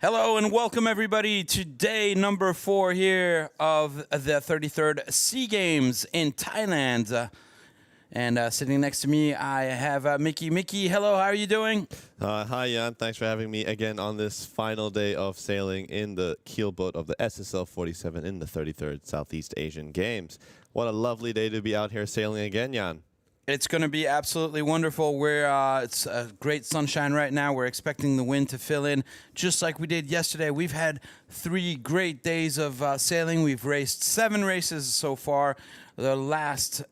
Hello and welcome everybody to day number 4 here of the 33rd SEA Games in Thailand. And sitting next to me, I have Mickey. Mickey, hello, how are you doing? Hi, Jan. Thanks for having me again on this final day of sailing in the keelboat of the SSL47 in the 33rd Southeast Asian Games. What a lovely day to be out here sailing again, Jan. It's going to be absolutely wonderful. It's great sunshine right now. We're expecting the wind to fill in just like we did yesterday. We've had 3 great days of sailing. We've raced 7 races so far. The last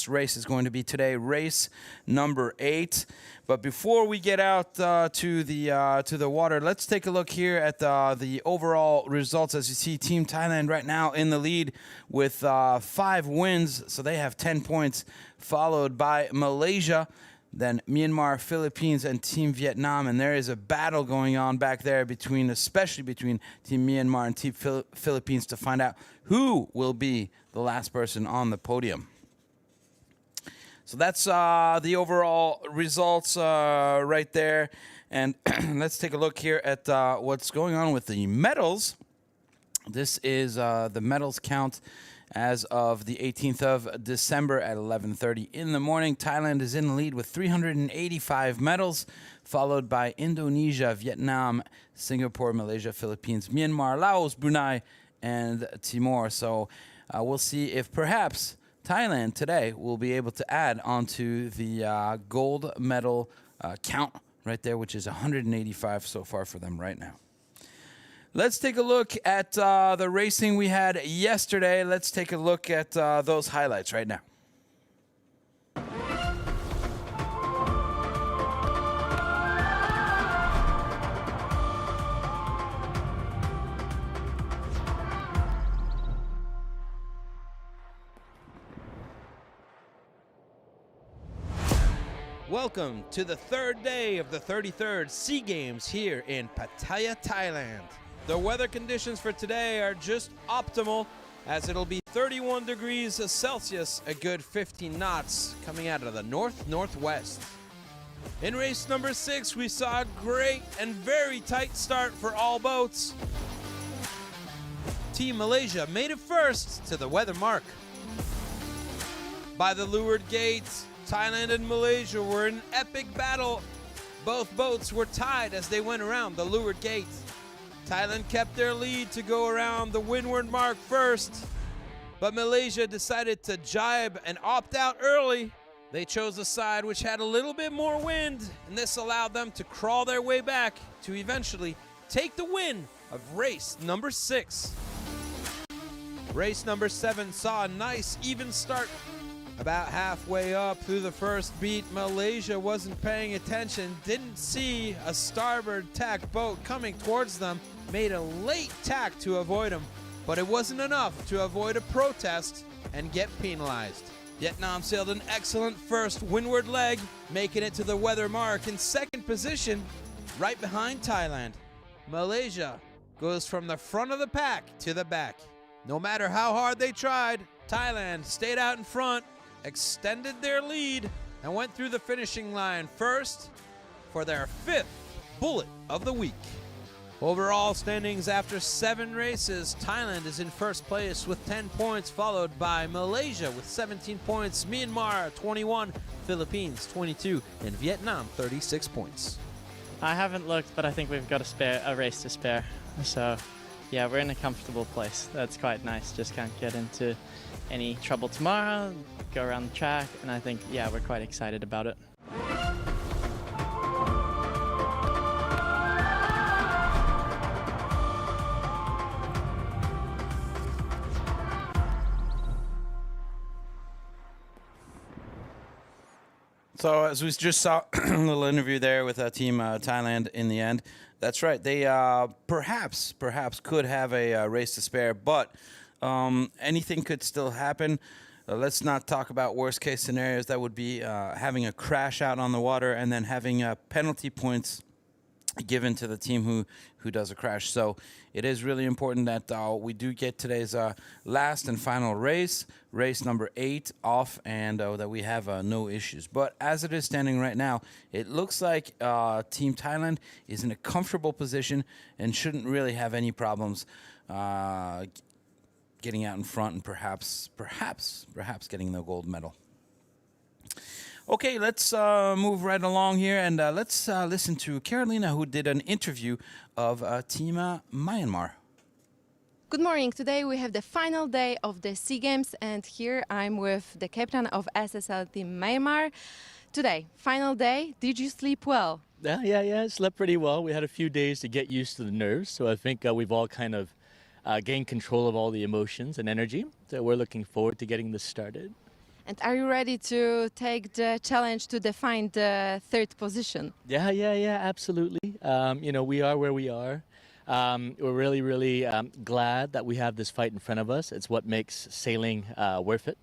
race is going to be today, race number 8. But before we get out to the water, let's take a look here at the overall results. As you see, Team Thailand right now in the lead with 5 wins, so they have 10 points, followed by Malaysia, then Myanmar, Philippines, and Team Vietnam. And there is a battle going on back there especially between Team Myanmar and Team Philippines to find out who will be the last person on the podium. So that's the overall results right there. And let's take a look here at what's going on with the medals. This is the medals count as of the 18th of December at 11:30 in the morning. Thailand is in the lead with 385 medals, followed by Indonesia, Vietnam, Singapore, Malaysia, Philippines, Myanmar, Laos, Brunei, and Timor. So we'll see if perhaps Thailand today will be able to add onto the gold medal count right there, which is 185 so far for them right now. Let's take a look at the racing we had yesterday. Let's take a look at those highlights right now. Welcome to the 3rd day of the 33rd SEA Games here in Pattaya, Thailand. The weather conditions for today are just optimal, as it'll be 31 degrees Celsius, a good 15 knots, coming out of the north-northwest. In race number 6, we saw a great and very tight start for all boats. Team Malaysia made it first to the weather mark. By the leeward gate, Thailand and Malaysia were in an epic battle. Both boats were tied as they went around the leeward gate. Thailand kept their lead to go around the windward mark first, but Malaysia decided to jibe and opt out early. They chose a side which had a little bit more wind, and this allowed them to crawl their way back to eventually take the win of race number 6. Race number 7 saw a nice even start. About halfway up through the first beat, Malaysia wasn't paying attention, didn't see a starboard tack boat coming towards them, made a late tack to avoid him, but it wasn't enough to avoid a protest and get penalized. Vietnam sailed an excellent first windward leg, making it to the weather mark in 2nd position, right behind Thailand. Malaysia goes from the front of the pack to the back. No matter how hard they tried, Thailand stayed out in front, extended their lead, and went through the finishing line first for their 5th bullet of the week. Overall standings after 7 races, Thailand is in first place with 10 points, followed by Malaysia with 17 points, Myanmar 21, Philippines 22, and Vietnam 36 points. I haven't looked, but I think we've got a race to spare. So yeah, we're in a comfortable place. That's quite nice. Just can't get into any trouble tomorrow, go around the track, and I think, yeah, we're quite excited about it. So as we just saw a little interview there with Team Thailand in the end, that's right. They perhaps could have a race to spare, but anything could still happen. Let's not talk about worst case scenarios. That would be having a crash out on the water and then having penalty points given to the team who does a crash. So it is really important that we do get today's last and final race number 8 off, and that we have no issues. But as it is standing right now, it looks like Team Thailand is in a comfortable position and shouldn't really have any problems getting out in front and perhaps getting the gold medal. Okay, let's move right along here, and let's listen to Carolina, who did an interview of Team Myanmar. Good morning. Today we have the final day of the SEA Games, and here I'm with the captain of SSL Team Myanmar. Today, final day. Did you sleep well? Yeah. Slept pretty well. We had a few days to get used to the nerves, so I think we've all kind of gained control of all the emotions and energy. So we're looking forward to getting this started. And are you ready to take the challenge to define the third position? Yeah, absolutely. We are where we are. We're really glad that we have this fight in front of us. It's what makes sailing worth it.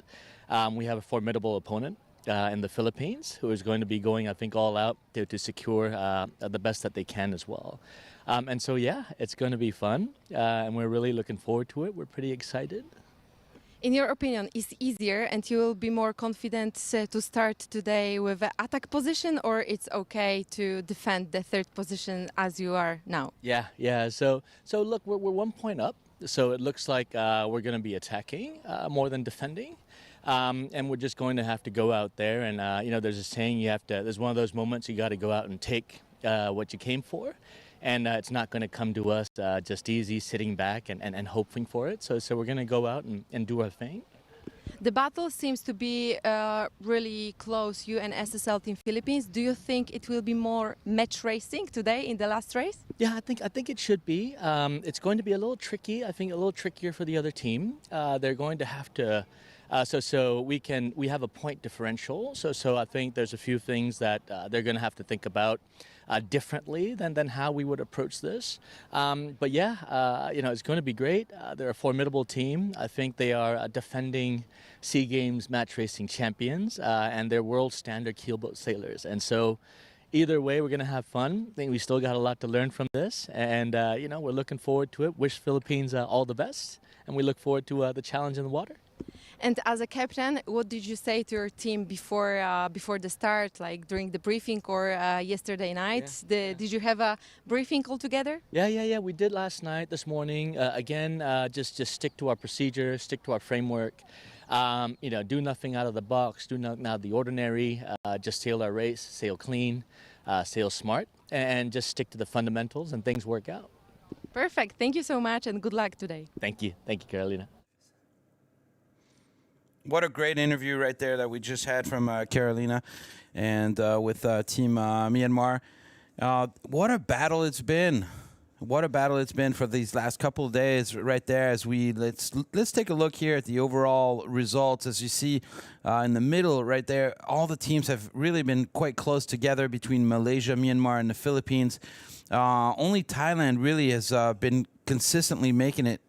We have a formidable opponent in the Philippines who is going to be going, I think, all out to secure the best that they can as well. And so, yeah, it's going to be fun, and we're really looking forward to it. We're pretty excited. In your opinion, is easier and you will be more confident to start today with an attack position, or it's okay to defend the third position as you are now? Yeah. So look, we're 1 point up. So it looks like we're going to be attacking more than defending. And we're just going to have to go out there. And, there's a saying, there's one of those moments you got to go out and take what you came for. And it's not going to come to us just easy sitting back and hoping for it. So we're going to go out and do our thing. The battle seems to be really close, you and SSL Team Philippines. Do you think it will be more match racing today in the last race? Yeah, I think it should be. It's going to be a little tricky. I think a little trickier for the other team. They're going to have to. We have a point differential. So I think there's a few things that they're going to have to think about differently than how we would approach this. But yeah, it's going to be great. They're a formidable team. I think they are defending SEA Games match racing champions, and they're world standard keelboat sailors. And so either way, we're going to have fun. I think we still got a lot to learn from this, and we're looking forward to it. Wish Philippines all the best, and we look forward to the challenge in the water. And as a captain, what did you say to your team before the start, like during the briefing or yesterday night? Did you have a briefing all together? Yeah. We did last night, this morning. Again, just stick to our procedure, stick to our framework. Do nothing out of the box, do nothing out of the ordinary. Just sail our race, sail clean, sail smart, and just stick to the fundamentals, and things work out. Perfect. Thank you so much, and good luck today. Thank you, Carolina. What a great interview right there that we just had from Carolina and with Team Myanmar. What a battle it's been. What a battle it's been for these last couple of days right there. As let's take a look here at the overall results. As you see in the middle right there, all the teams have really been quite close together between Malaysia, Myanmar, and the Philippines. Only Thailand really has been consistently making it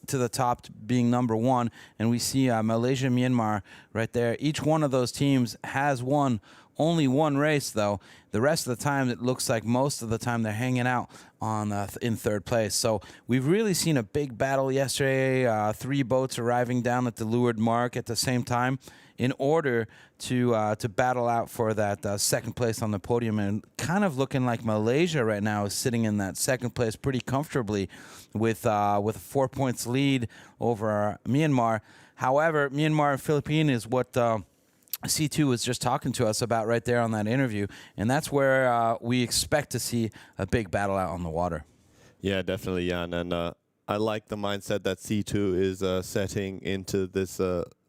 to the top, being number one, and we see Malaysia, Myanmar right there. Each one of those teams has won only one race, though. The rest of the time, it looks like most of the time they're hanging out on in third place. So we've really seen a big battle yesterday. 3 boats arriving down at the leeward mark at the same time in order to battle out for that second place on the podium, and kind of looking like Malaysia right now is sitting in that second place pretty comfortably with a 4 points lead over Myanmar. However, Myanmar and Philippines is what C2 was just talking to us about right there on that interview, and that's where we expect to see a big battle out on the water. Yeah, definitely, Jan. And I like the mindset that C2 is setting into this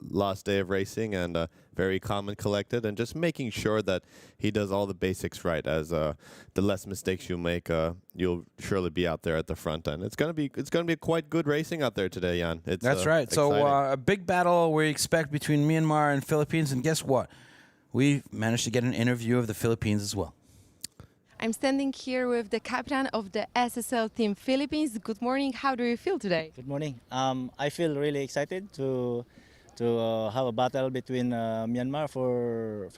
last day of racing, and very calm and collected, and just making sure that he does all the basics right. As the less mistakes you make, you'll surely be out there at the front end. It's gonna be quite good racing out there today, Jan. That's right. Exciting. So a big battle we expect between Myanmar and Philippines, and guess what? We managed to get an interview of the Philippines as well. I'm standing here with the captain of the SSL Team Philippines. Good morning. How do you feel today? Good morning. I feel really excited to to have a battle between Myanmar for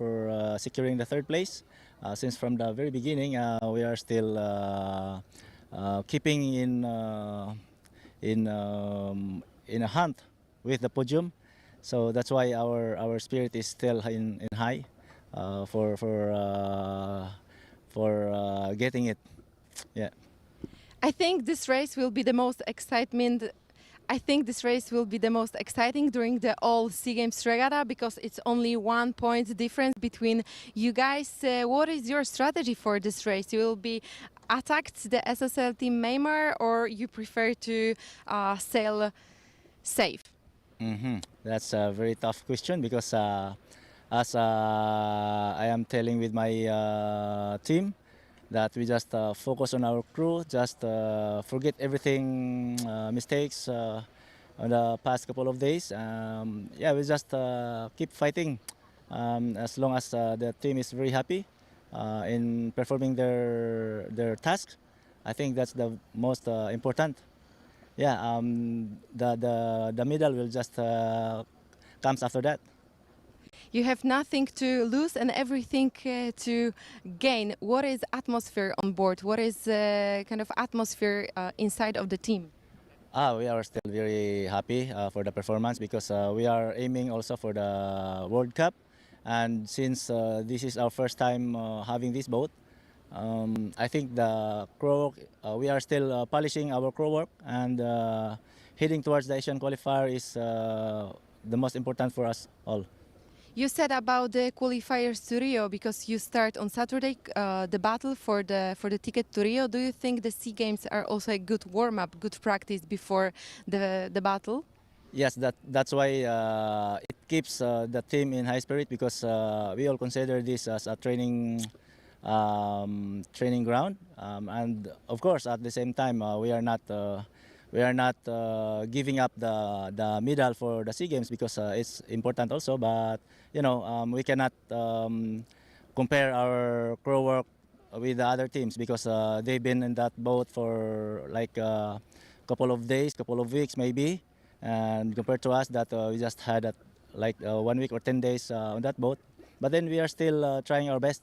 securing the third place. Since from the very beginning, we are still keeping in a hunt with the podium. So that's why our spirit is still in high for getting it. Yeah. I think this race will be the most excitement. I think this race will be the most exciting during the all SEA Games regatta because it's only 1 point difference between you guys. What is your strategy for this race? You will be attacked the SSL team Myanmar, or you prefer to sail safe? That's a very tough question because as I am telling with my team, that we just focus on our crew, just forget everything mistakes on the past couple of days. Yeah, we just keep fighting as long as the team is very happy in performing their task. I think that's the most important. Yeah, the medal will just comes after that. You have nothing to lose and everything to gain. What is atmosphere on board? What is kind of atmosphere inside of the team? We are still very happy for the performance because we are aiming also for the World Cup. And since this is our first time having this boat, I think the crew work, we are still polishing our crew work and heading towards the Asian qualifier is the most important for us all. You said about the qualifiers to Rio because you start on Saturday the battle for the ticket to Rio. Do you think the SEA Games are also a good warm-up, good practice before the battle? Yes, that's why it keeps the team in high spirit because we all consider this as a training ground, and of course at the same time we are not giving up the medal for the SEA Games because it's important also. But you know we cannot compare our crew work with the other teams because they've been in that boat for like a couple of days, couple of weeks maybe, and compared to us that we just had like 1 week or 10 days on that boat. But then we are still trying our best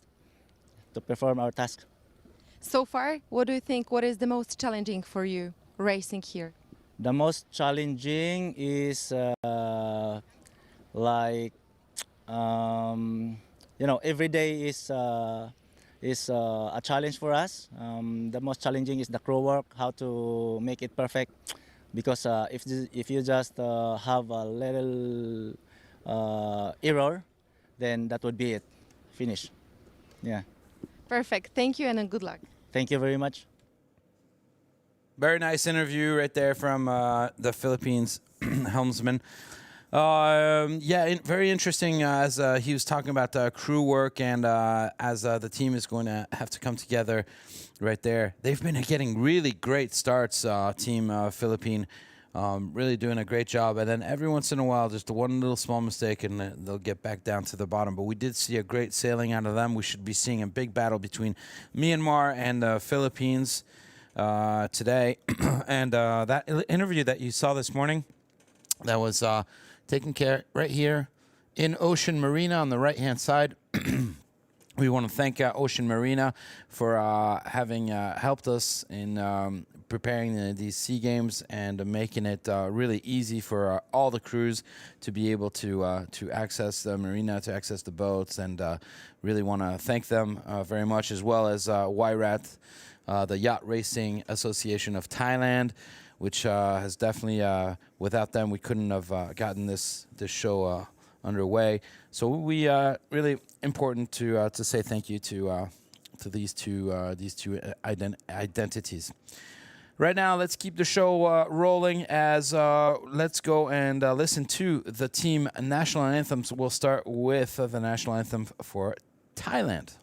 to perform our task. So far, what do you think? What is the most challenging for you racing here? The most challenging is like you know, every day is a challenge for us. The most challenging is the crew work, how to make it perfect. Because if you just have a little error, then that would be it. Finish. Yeah. Perfect. Thank you and good luck. Thank you very much. Very nice interview right there from the Philippines helmsman. Very interesting as he was talking about the crew work and as the team is going to have to come together right there. They've been getting really great starts, Team Philippine. Really doing a great job. And then every once in a while, just one little small mistake and they'll get back down to the bottom. But we did see a great sailing out of them. We should be seeing a big battle between Myanmar and the Philippines today. And that interview that you saw this morning, that was taken care right here in Ocean Marina on the right-hand side. We want to thank Ocean Marina for having helped us in preparing these SEA Games and making it really easy for all the crews to be able to access the marina, to access the boats, and really want to thank them very much, as well as YRAT, the Yacht Racing Association of Thailand, which has definitely, without them, we couldn't have gotten this show underway. So we really important to say thank you to these two identities. Right now, let's keep the show rolling as let's go and listen to the team national anthems. We'll start with the national anthem for Thailand.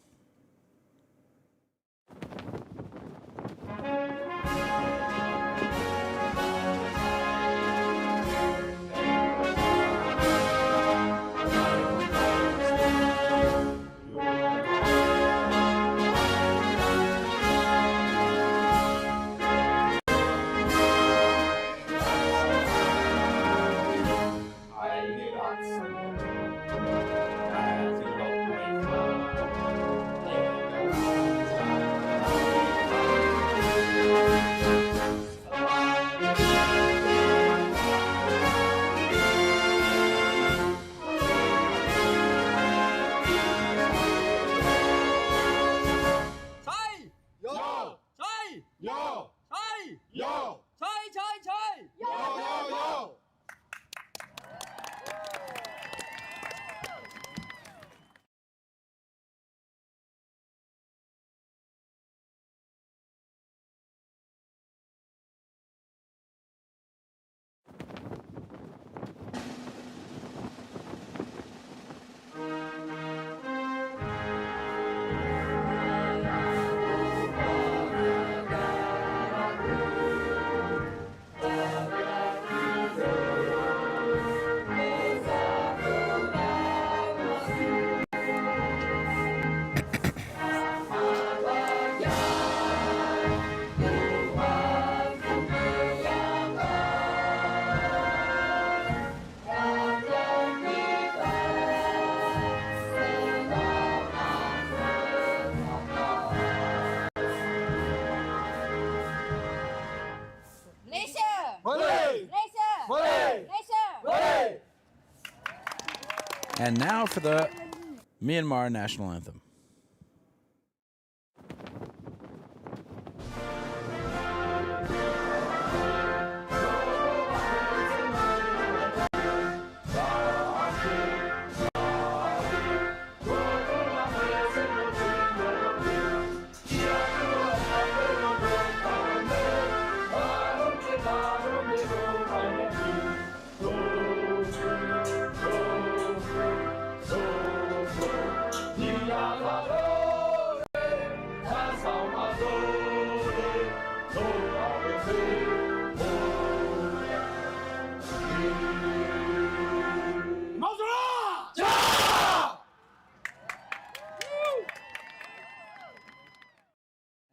And now for the Myanmar national anthem.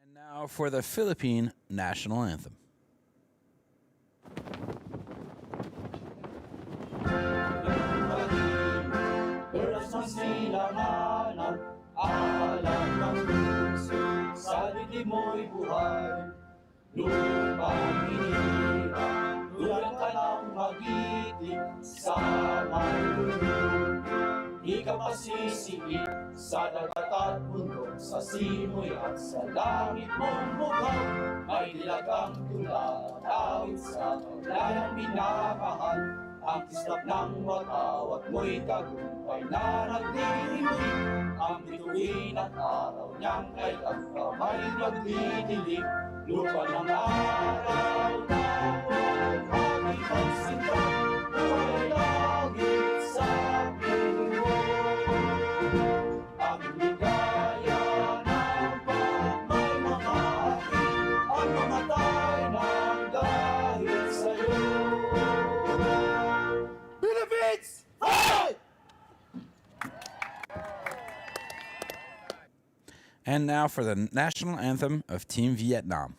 And now for the Philippine national anthem. Alam ng puso, sa dibdib mo'y buhay. Lupang hinirang, tulad ka ng magiting sa malulog. Di ka pasisiin sa dagat at bundok, sa simoy at sa langit mong bughaw. May dilagang tula, tawid sa paglayang minamahal. Ang kislap ng matawat mo'y tagumpay na nagdilimlim. Ang bituin at araw niyang kay kamay nagdidilim. Lupa ng araw na walang pagsinta, buhay langit sa pinto. Ang ligaya ng pagmay mga aking, ang mamatay ng dahil sa'yo. Philippines, fight! And now for the national anthem of Team Vietnam.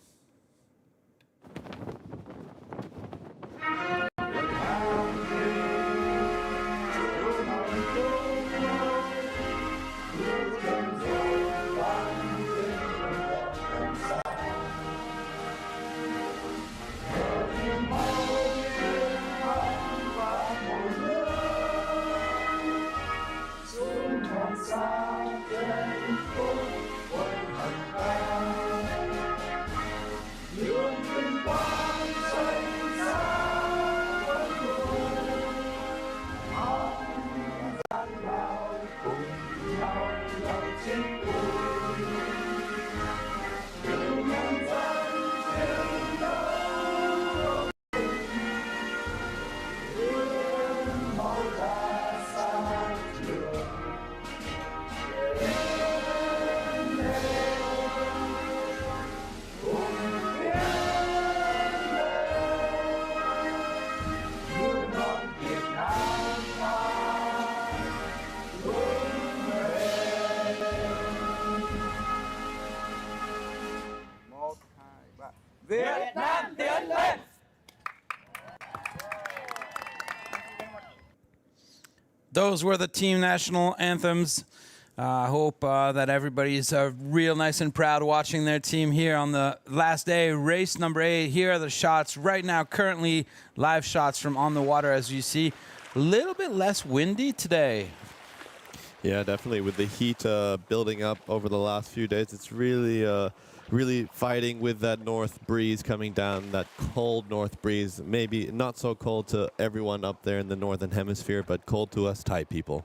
Vietnam tiến lên! Those were the team national anthems. I hope that everybody's real nice and proud watching their team here on the last day, race number 8. Here are the shots right now, currently live shots from on the water, as you see. A little bit less windy today. Yeah, definitely. With the heat building up over the last few days, it's really fighting with that north breeze coming down, that cold north breeze. Maybe not so cold to everyone up there in the northern hemisphere, but cold to us Thai people.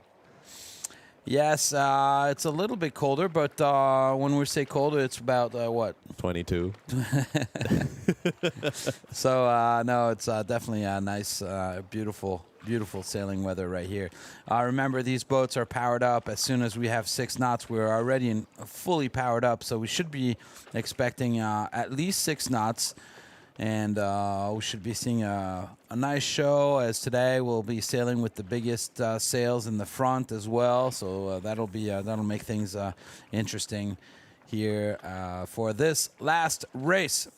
Yes, it's a little bit colder, but when we say colder, it's about what? 22. So, no, it's definitely a nice, beautiful sailing weather right here. Remember, these boats are powered up. As soon as we have 6 knots, we're already fully powered up, so we should be expecting at least 6 knots. And we should be seeing a nice show, as today we'll be sailing with the biggest sails in the front as well. So that'll make things interesting here for this last race.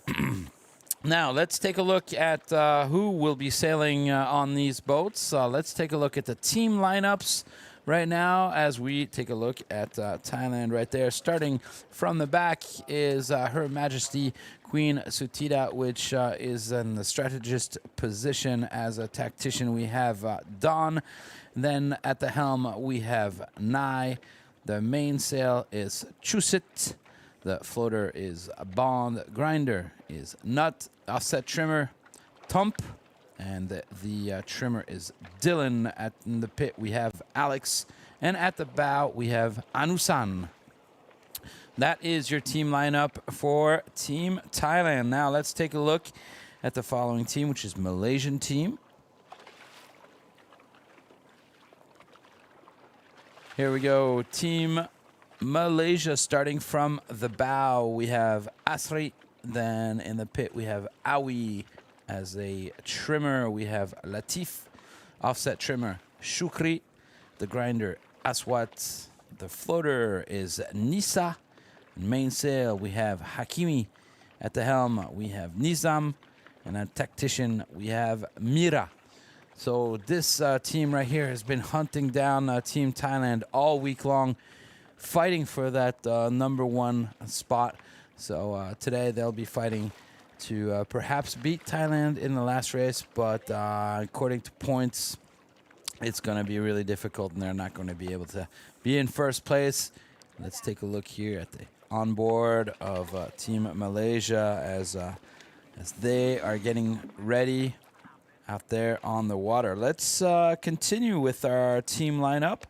Now let's take a look at who will be sailing on these boats. Let's take a look at the team lineups right now as we take a look at Thailand right there. Starting from the back is Her Majesty Queen Sutida, which is in the strategist position. As a tactician, we have Don. Then at the helm, we have Nai. The mainsail is Chusit. The floater is Bond. Grinder is Nut. Offset trimmer, Tump. And the trimmer is Dylan. In the pit, we have Alex. And at the bow, we have Anusan. That is your team lineup for Team Thailand. Now let's take a look at the following team, which is Malaysian team. Here we go. Team Malaysia starting from the bow. We have Asri. Then in the pit, we have Awi. As a trimmer, we have Latif. Offset trimmer, Shukri. The grinder, Aswat. The floater is Nisa. Mainsail, we have Hakimi. At the helm, we have Nizam. And at tactician, we have Mira. So this team right here has been hunting down Team Thailand all week long, fighting for that #1 spot. So today they'll be fighting to perhaps beat Thailand in the last race, but according to points, it's going to be really difficult, and they're not going to be able to be in first place. Let's take a look here at the onboard of Team Malaysia as they are getting ready out there on the water. Let's continue with our team lineup,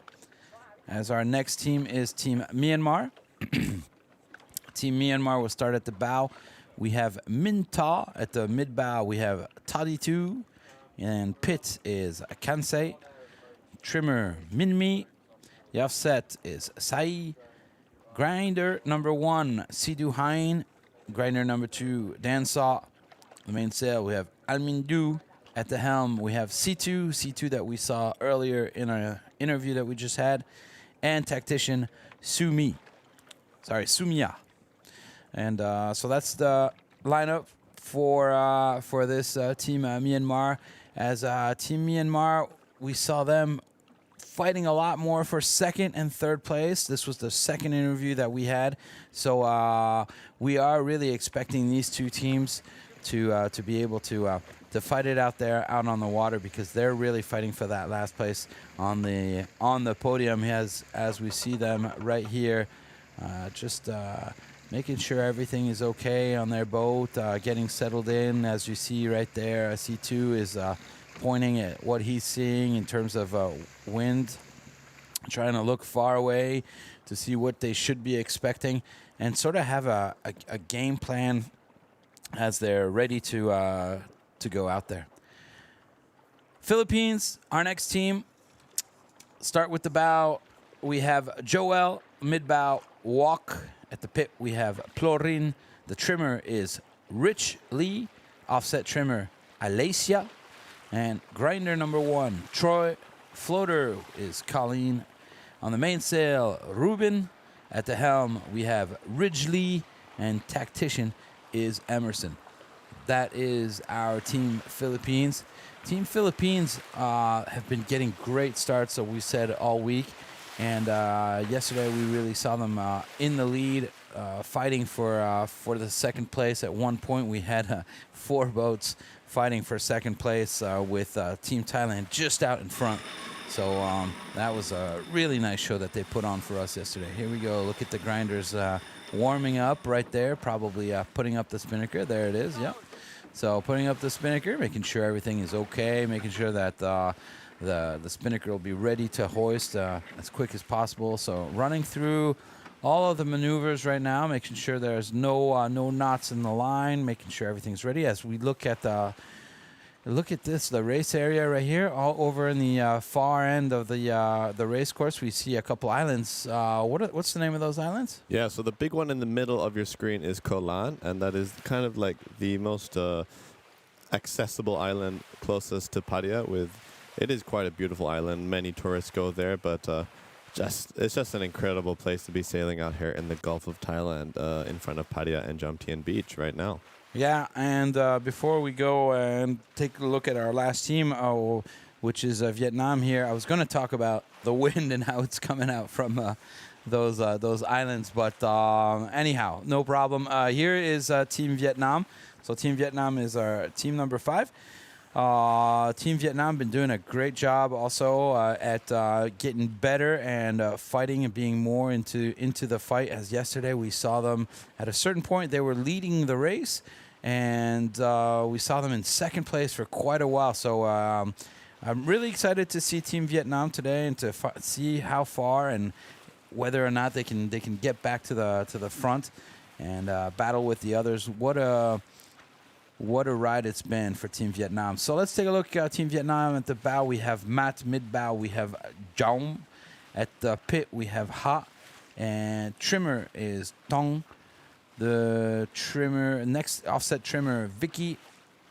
as our next team is Team Myanmar. Team Myanmar will start at the bow. We have Minta. At the mid-bow, we have Taditu. And pit is Kansei. Trimmer, Minmi. The offset is Sai. Grinder #1, Sidu Hain. Grinder #2, Dansaw. The mainsail, we have Almindu. At the helm, we have C2 that we saw earlier in our interview that we just had. And tactician, Sumia. And so that's the lineup for this Team Myanmar. As Team Myanmar, we saw them fighting a lot more for second and third place. This was the second interview that we had. So we are really expecting these two teams to be able to fight it out there, out on the water, because they're really fighting for that last place on the podium. As we see them right here, just making sure everything is okay on their boat, getting settled in. As you see right there, C2 is pointing at what he's seeing in terms of wind, trying to look far away to see what they should be expecting, and sort of have a game plan as they're ready to go out there. Philippines, our next team. Start with the bow. We have Joel. Mid-bow, Walk. At the pit, we have Plorin. The trimmer is Rich Lee. Offset trimmer, Alicia. And grinder #1, Troy. Floater is Colleen. On the mainsail, Ruben. At the helm, we have Ridgely. And tactician is Emerson. That is our Team Philippines. Team Philippines have been getting great starts, so we said all week. And yesterday we really saw them in the lead, fighting for the second place. At one point we had 4 boats fighting for second place with Team Thailand just out in front. So that was a really nice show that they put on for us yesterday. Here we go. Look at the grinders warming up right there, probably putting up the spinnaker. There it is. Yep. So putting up the spinnaker, making sure everything is okay, making sure that the spinnaker will be ready to hoist as quick as possible. So running through all of the maneuvers right now, making sure there's no knots in the line, making sure everything's ready. As we look at the race area right here, all over in the far end of the race course, we see a couple islands. What's the name of those islands? Yeah, so the big one in the middle of your screen is Kolan, and that is kind of like the most accessible island closest to Pattaya. It is quite a beautiful island. Many tourists go there, but it's just an incredible place to be sailing out here in the Gulf of Thailand, in front of Pattaya and Jomtien Beach right now. Yeah, and before we go and take a look at our last team, which is Vietnam here, I was going to talk about the wind and how it's coming out from those islands, but anyhow, no problem. Here is Team Vietnam. So Team Vietnam is our team number 5. Team Vietnam been doing a great job also at getting better and fighting and being more into the fight. As yesterday we saw them at a certain point, they were leading the race, and we saw them in second place for quite a while. So I'm really excited to see Team Vietnam today and to see how far and whether or not they can get back to the front and battle with the others. What a ride it's been for Team Vietnam. So let's take a look at Team Vietnam. At the bow, we have Matt. Mid-bow, we have Jong. At the pit, we have Ha. And trimmer is Tong. The trimmer, next offset trimmer, Vicky.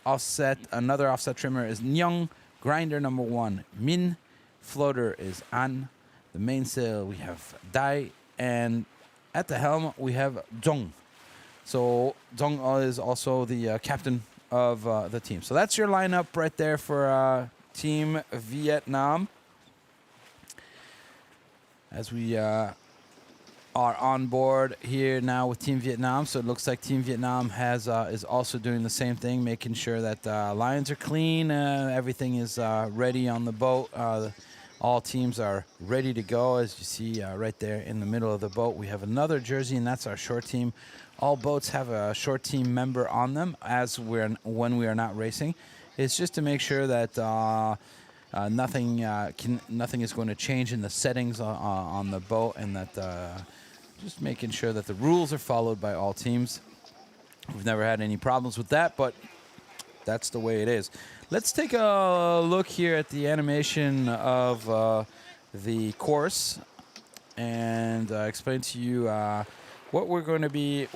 Another offset trimmer is Nyong. Grinder number 1, Min. Floater is An. The mainsail, we have Dai. And at the helm, we have Jong. So Dong is also the captain of the team. So that's your lineup right there for Team Vietnam. As we are on board here now with Team Vietnam, so it looks like Team Vietnam is also doing the same thing, making sure that lines are clean, everything is ready on the boat. All teams are ready to go. As you see right there in the middle of the boat, we have another jersey, and that's our short team. All boats have a short team member on them when we are not racing. It's just to make sure that nothing is going to change in the settings on the boat, and that just making sure that the rules are followed by all teams. We've never had any problems with that, but that's the way it is. Let's take a look here at the animation of the course and explain to you what we're going to be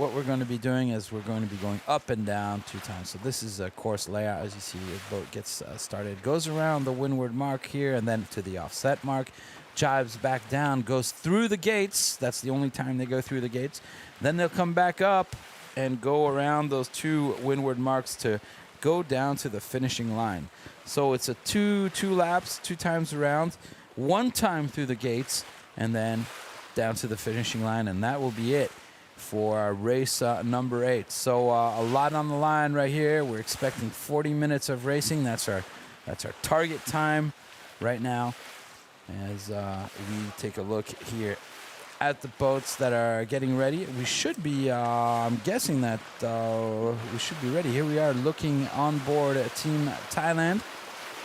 doing. Is we're going to be going up and down 2 times. So this is a course layout. As you see, the boat gets started, goes around the windward mark here, and then to the offset mark, jives back down, goes through the gates. That's the only time they go through the gates. Then they'll come back up and go around those 2 windward marks to go down to the finishing line. So it's a two laps, 2 times around, 1 time through the gates, and then down to the finishing line, and that will be it for race number 8. So a lot on the line right here. We're expecting 40 minutes of racing. That's our target time right now. As we take a look here at the boats that are getting ready, we should be. I'm guessing that we should be ready. Here we are looking on board Team Thailand,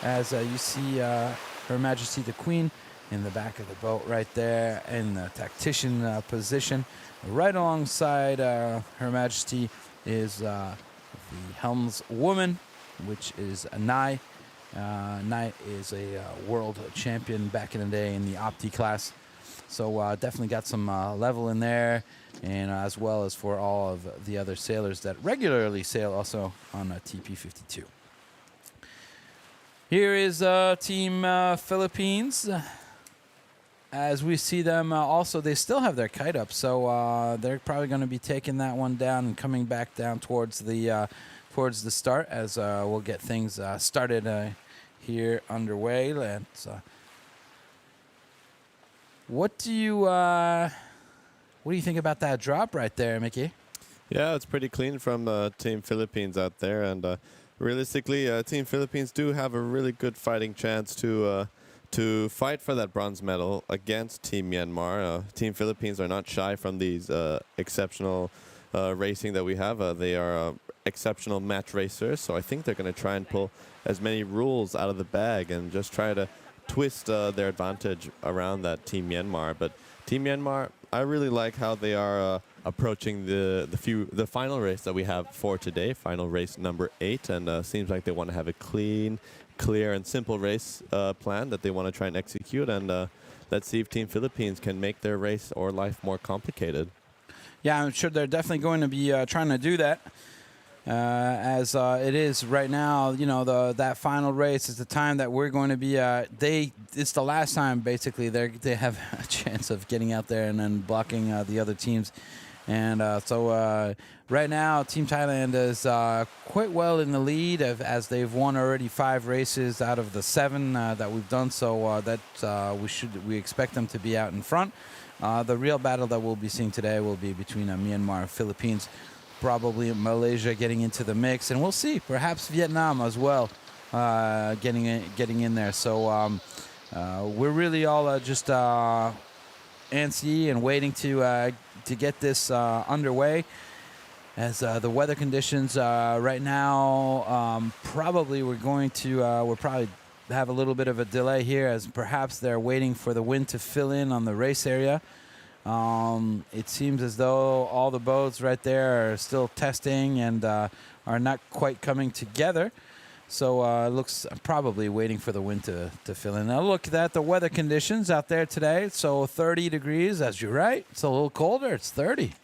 as you see Her Majesty the Queen in the back of the boat right there in the tactician position. Right alongside Her Majesty is the helmswoman, which is Nai. Nai is a world champion back in the day in the Opti class. So definitely got some level in there, and as well as for all of the other sailors that regularly sail also on TP52. Here is Team Philippines. As we see them also, they still have their kite up, so they're probably going to be taking that one down and coming back down towards the start, as we'll get things started here underway. What do you think about that drop right there, Mickey? Yeah, it's pretty clean from Team Philippines out there, and realistically, Team Philippines do have a really good fighting chance to fight for that bronze medal against Team Myanmar. Team Philippines are not shy from these exceptional racing that we have. They are exceptional match racers, so I think they're going to try and pull as many rules out of the bag and just try to twist their advantage around that Team Myanmar. But Team Myanmar, I really like how they are approaching the final race that we have for today, final race number 8, and seems like they want to have a clean, clear, and simple race plan that they want to try and execute. And let's see if Team Philippines can make their race or life more complicated. Yeah, I'm sure they're definitely going to be trying to do that. As it is right now, that final race is the time that we're going to be. It's the last time basically they have a chance of getting out there and then blocking the other teams, and so right now Team Thailand is quite well in the lead as they've won already 5 races out of the 7 that we've done. So we expect them to be out in front. The real battle that we'll be seeing today will be between Myanmar and Philippines. Probably Malaysia getting into the mix, and we'll see, perhaps Vietnam as well. getting in there. So we're really all just antsy and waiting to get this underway. As the weather conditions right now, probably we'll probably have a little bit of a delay here, as perhaps they're waiting for the wind to fill in on the race area. It seems as though all the boats right there are still testing and are not quite coming together. So it looks probably waiting for the wind to fill in. Now look at the weather conditions out there today. So 30 degrees, as you're right. It's a little colder. It's 30.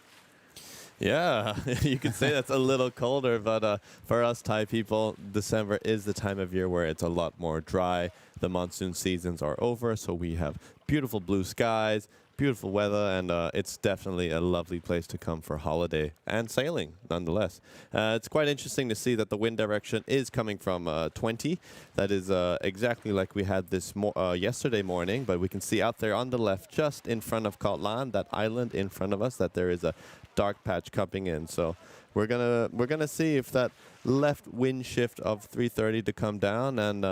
Yeah, you could say that's a little colder, but for us Thai people, December is the time of year where it's a lot more dry. The monsoon seasons are over, so we have beautiful blue skies, beautiful weather, and it's definitely a lovely place to come for holiday and sailing, nonetheless. It's quite interesting to see that the wind direction is coming from 20. That is exactly like we had this yesterday morning, but we can see out there on the left, just in front of Koh Lan, that island in front of us, that there is a dark patch coming in. So we're gonna see if that left wind shift of 330 to come down, and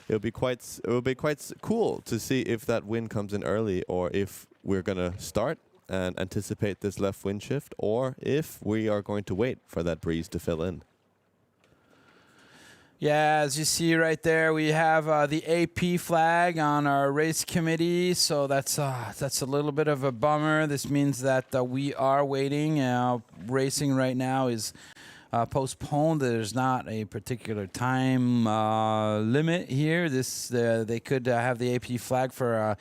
it'll be quite cool to see if that wind comes in early, or if we're gonna start and anticipate this left wind shift, or if we are going to wait for that breeze to fill in. Yeah, as you see right there, we have the AP flag on our race committee, so that's a little bit of a bummer. This means that we are waiting. Racing right now is postponed. There's not a particular time limit here. They could have the AP flag for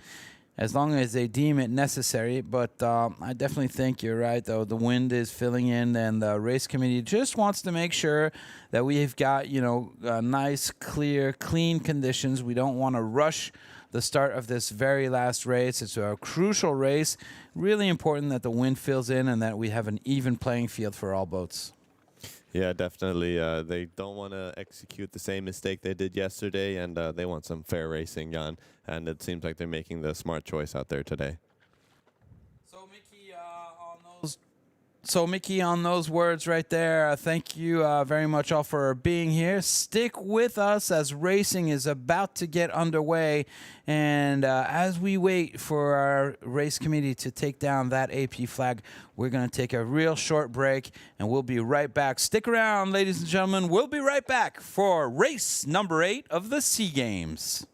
as long as they deem it necessary. But I definitely think you're right, though. The wind is filling in, and the race committee just wants to make sure that we've got, nice, clear, clean conditions. We don't want to rush the start of this very last race. It's a crucial race. Really important that the wind fills in and that we have an even playing field for all boats. Yeah, definitely. They don't want to execute the same mistake they did yesterday, and they want some fair racing, Jan. And it seems like they're making the smart choice out there today. So, Mickey, on those words right there, thank you very much all for being here. Stick with us as racing is about to get underway. And as we wait for our race committee to take down that AP flag, we're going to take a real short break, and we'll be right back. Stick around, ladies and gentlemen. We'll be right back for race number 8 of the SEA Games.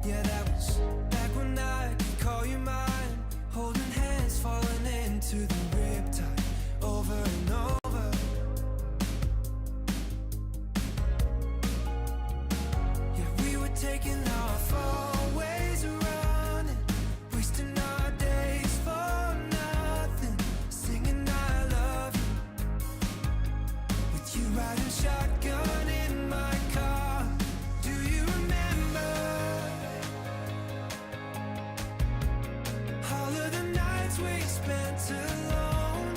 Yeah, that was back when I could call you mine. Holding hands, falling into the riptide over and over. Yeah, we were taking off always running, wasting our days for nothing, singing I love you, with you riding shotgun in my car. Do you remember all of the nights we spent alone?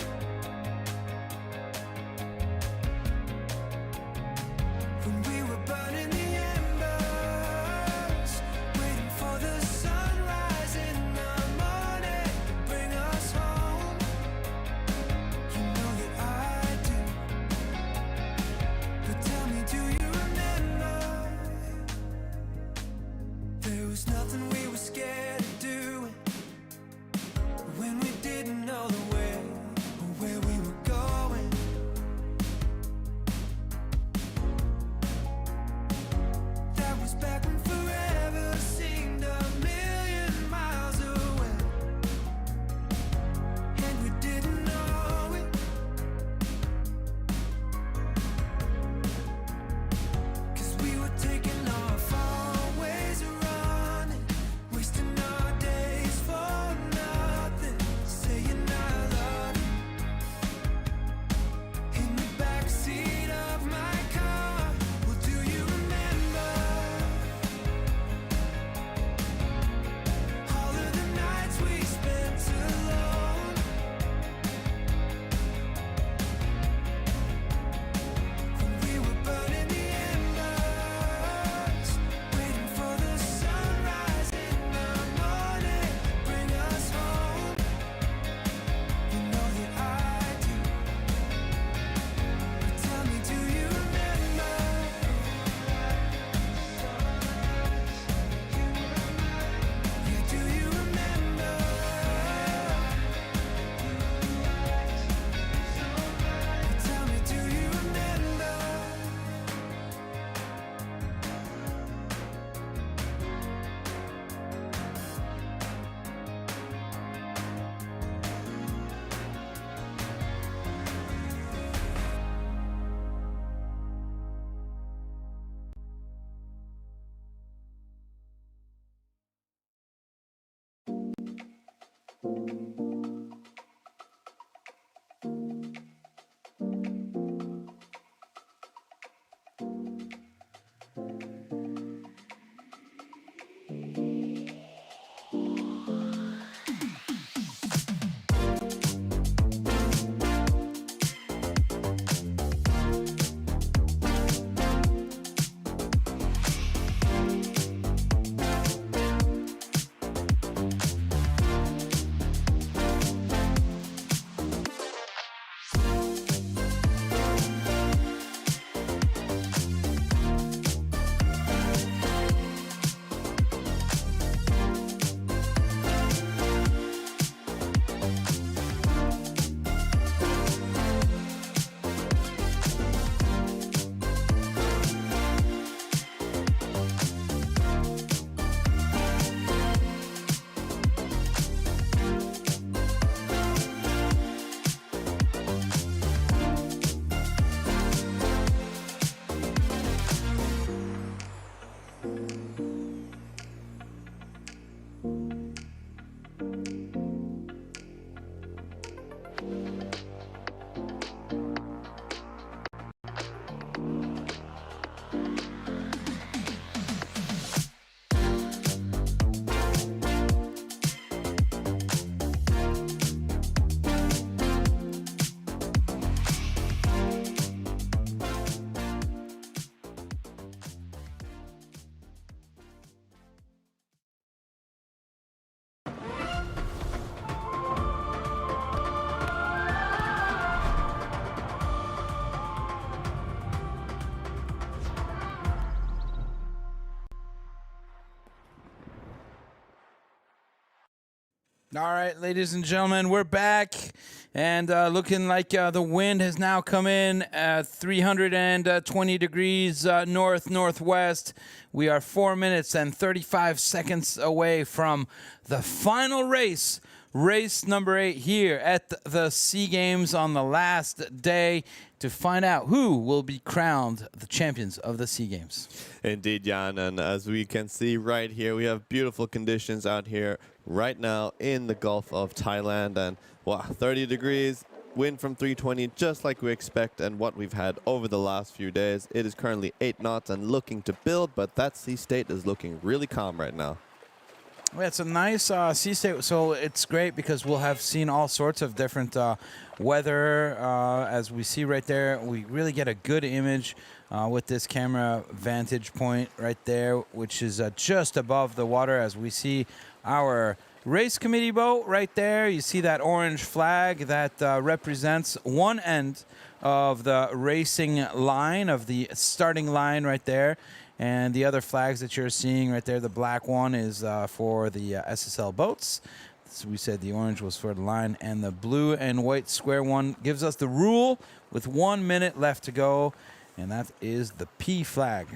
When we were burning the embers, waiting for the sunrise in the morning to bring us home. You know that I do. But tell me, do you remember? There was nothing we were scared of doing when we didn't know the way or where we were going. That was back when forever seemed a million miles away, and we didn't know it. 'Cause we were taking off always running, wasting our days for nothing, saying I love you in the backseat of my car. Well, do you remember all of the nights we spent alone? When we were burning the embers, waiting for the sunrise in the morning, bring us home. You know that I do. But tell me, do you remember? Yeah, do you remember? Tell me, do you remember? All right, ladies and gentlemen, we're back, and looking like the wind has now come in at 320 degrees north-northwest. We are 4 minutes and 35 seconds away from the final race, race number 8 here at the SEA Games on the last day to find out who will be crowned the champions of the SEA Games. Indeed, Jan, and as we can see right here, we have beautiful conditions out here right now in the Gulf of Thailand, and 30 degrees, wind from 320, just like we expect and what we've had over the last few days. It is currently 8 knots and looking to build, but that sea state is looking really calm right now. Well, it's a nice sea state, so it's great because we'll have seen all sorts of different weather. As we see right there, we really get a good image with this camera vantage point right there, which is just above the water as we see our race committee boat right there. You see that orange flag that represents one end of the racing line, of the starting line right there. And the other flags that you're seeing right there, the black one is for the SSL boats. So we said the orange was for the line, and the blue and white square one gives us the rule with 1 minute left to go, and that is the P flag.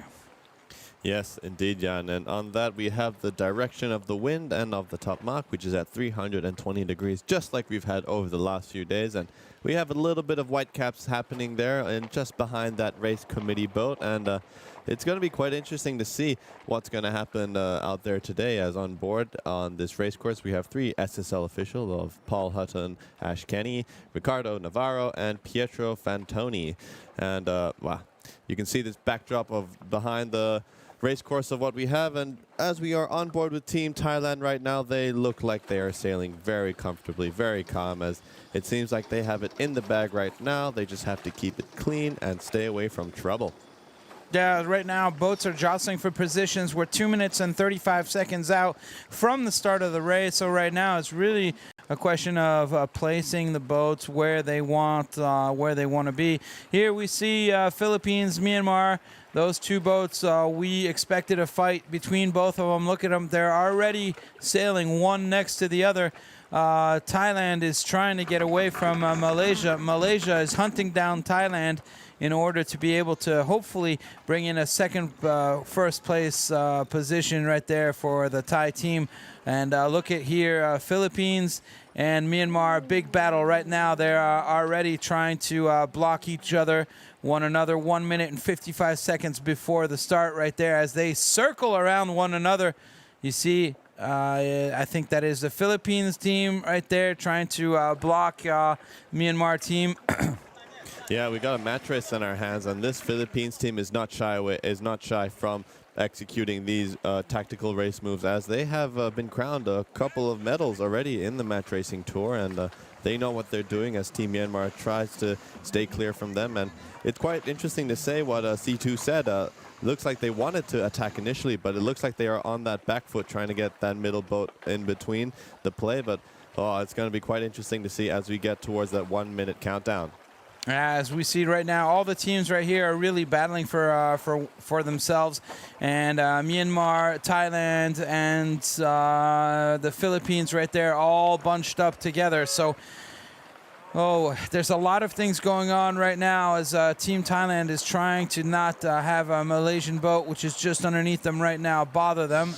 Yes, indeed, Jan. And on that, we have the direction of the wind and of the top mark, which is at 320 degrees, just like we've had over the last few days. And we have a little bit of white caps happening there and just behind that race committee boat. And it's going to be quite interesting to see what's going to happen out there today, as on board on this race course we have 3 SSL officials of Paul Hutton, Ash Kenny, Ricardo Navarro, and Pietro Fantoni. And wow, you can see this backdrop of behind the race course of what we have, and as we are on board with Team Thailand right now, they look like they are sailing very comfortably, very calm, as it seems like they have it in the bag right now. They just have to keep it clean and stay away from trouble. Yeah, right now boats are jostling for positions. We're 2 minutes and 35 seconds out from the start of the race, so right now it's really a question of placing the boats where they want to be. Here we see Philippines, Myanmar. Those 2 boats, we expected a fight between both of them. Look at them. They're already sailing one next to the other. Thailand is trying to get away from Malaysia. Malaysia is hunting down Thailand in order to be able to hopefully bring in a first place position right there for the Thai team. And look at here, Philippines and Myanmar, big battle right now. They're already trying to block each other, one another, 1 minute and 55 seconds before the start right there as they circle around one another. You see, I think that is the Philippines team right there trying to block Myanmar team. Yeah, we got a match race in our hands, and this Philippines team is not shy from executing these tactical race moves, as they have been crowned a couple of medals already in the match racing tour, and they know what they're doing as Team Myanmar tries to stay clear from them. And it's quite interesting to say what C2 said. Looks like they wanted to attack initially, but it looks like they are on that back foot trying to get that middle boat in between the play. But it's going to be quite interesting to see as we get towards that 1 minute countdown. As we see right now, all the teams right here are really battling for themselves, and Myanmar, Thailand, and the Philippines right there, all bunched up together. So, there's a lot of things going on right now as Team Thailand is trying to not have a Malaysian boat, which is just underneath them right now, bother them.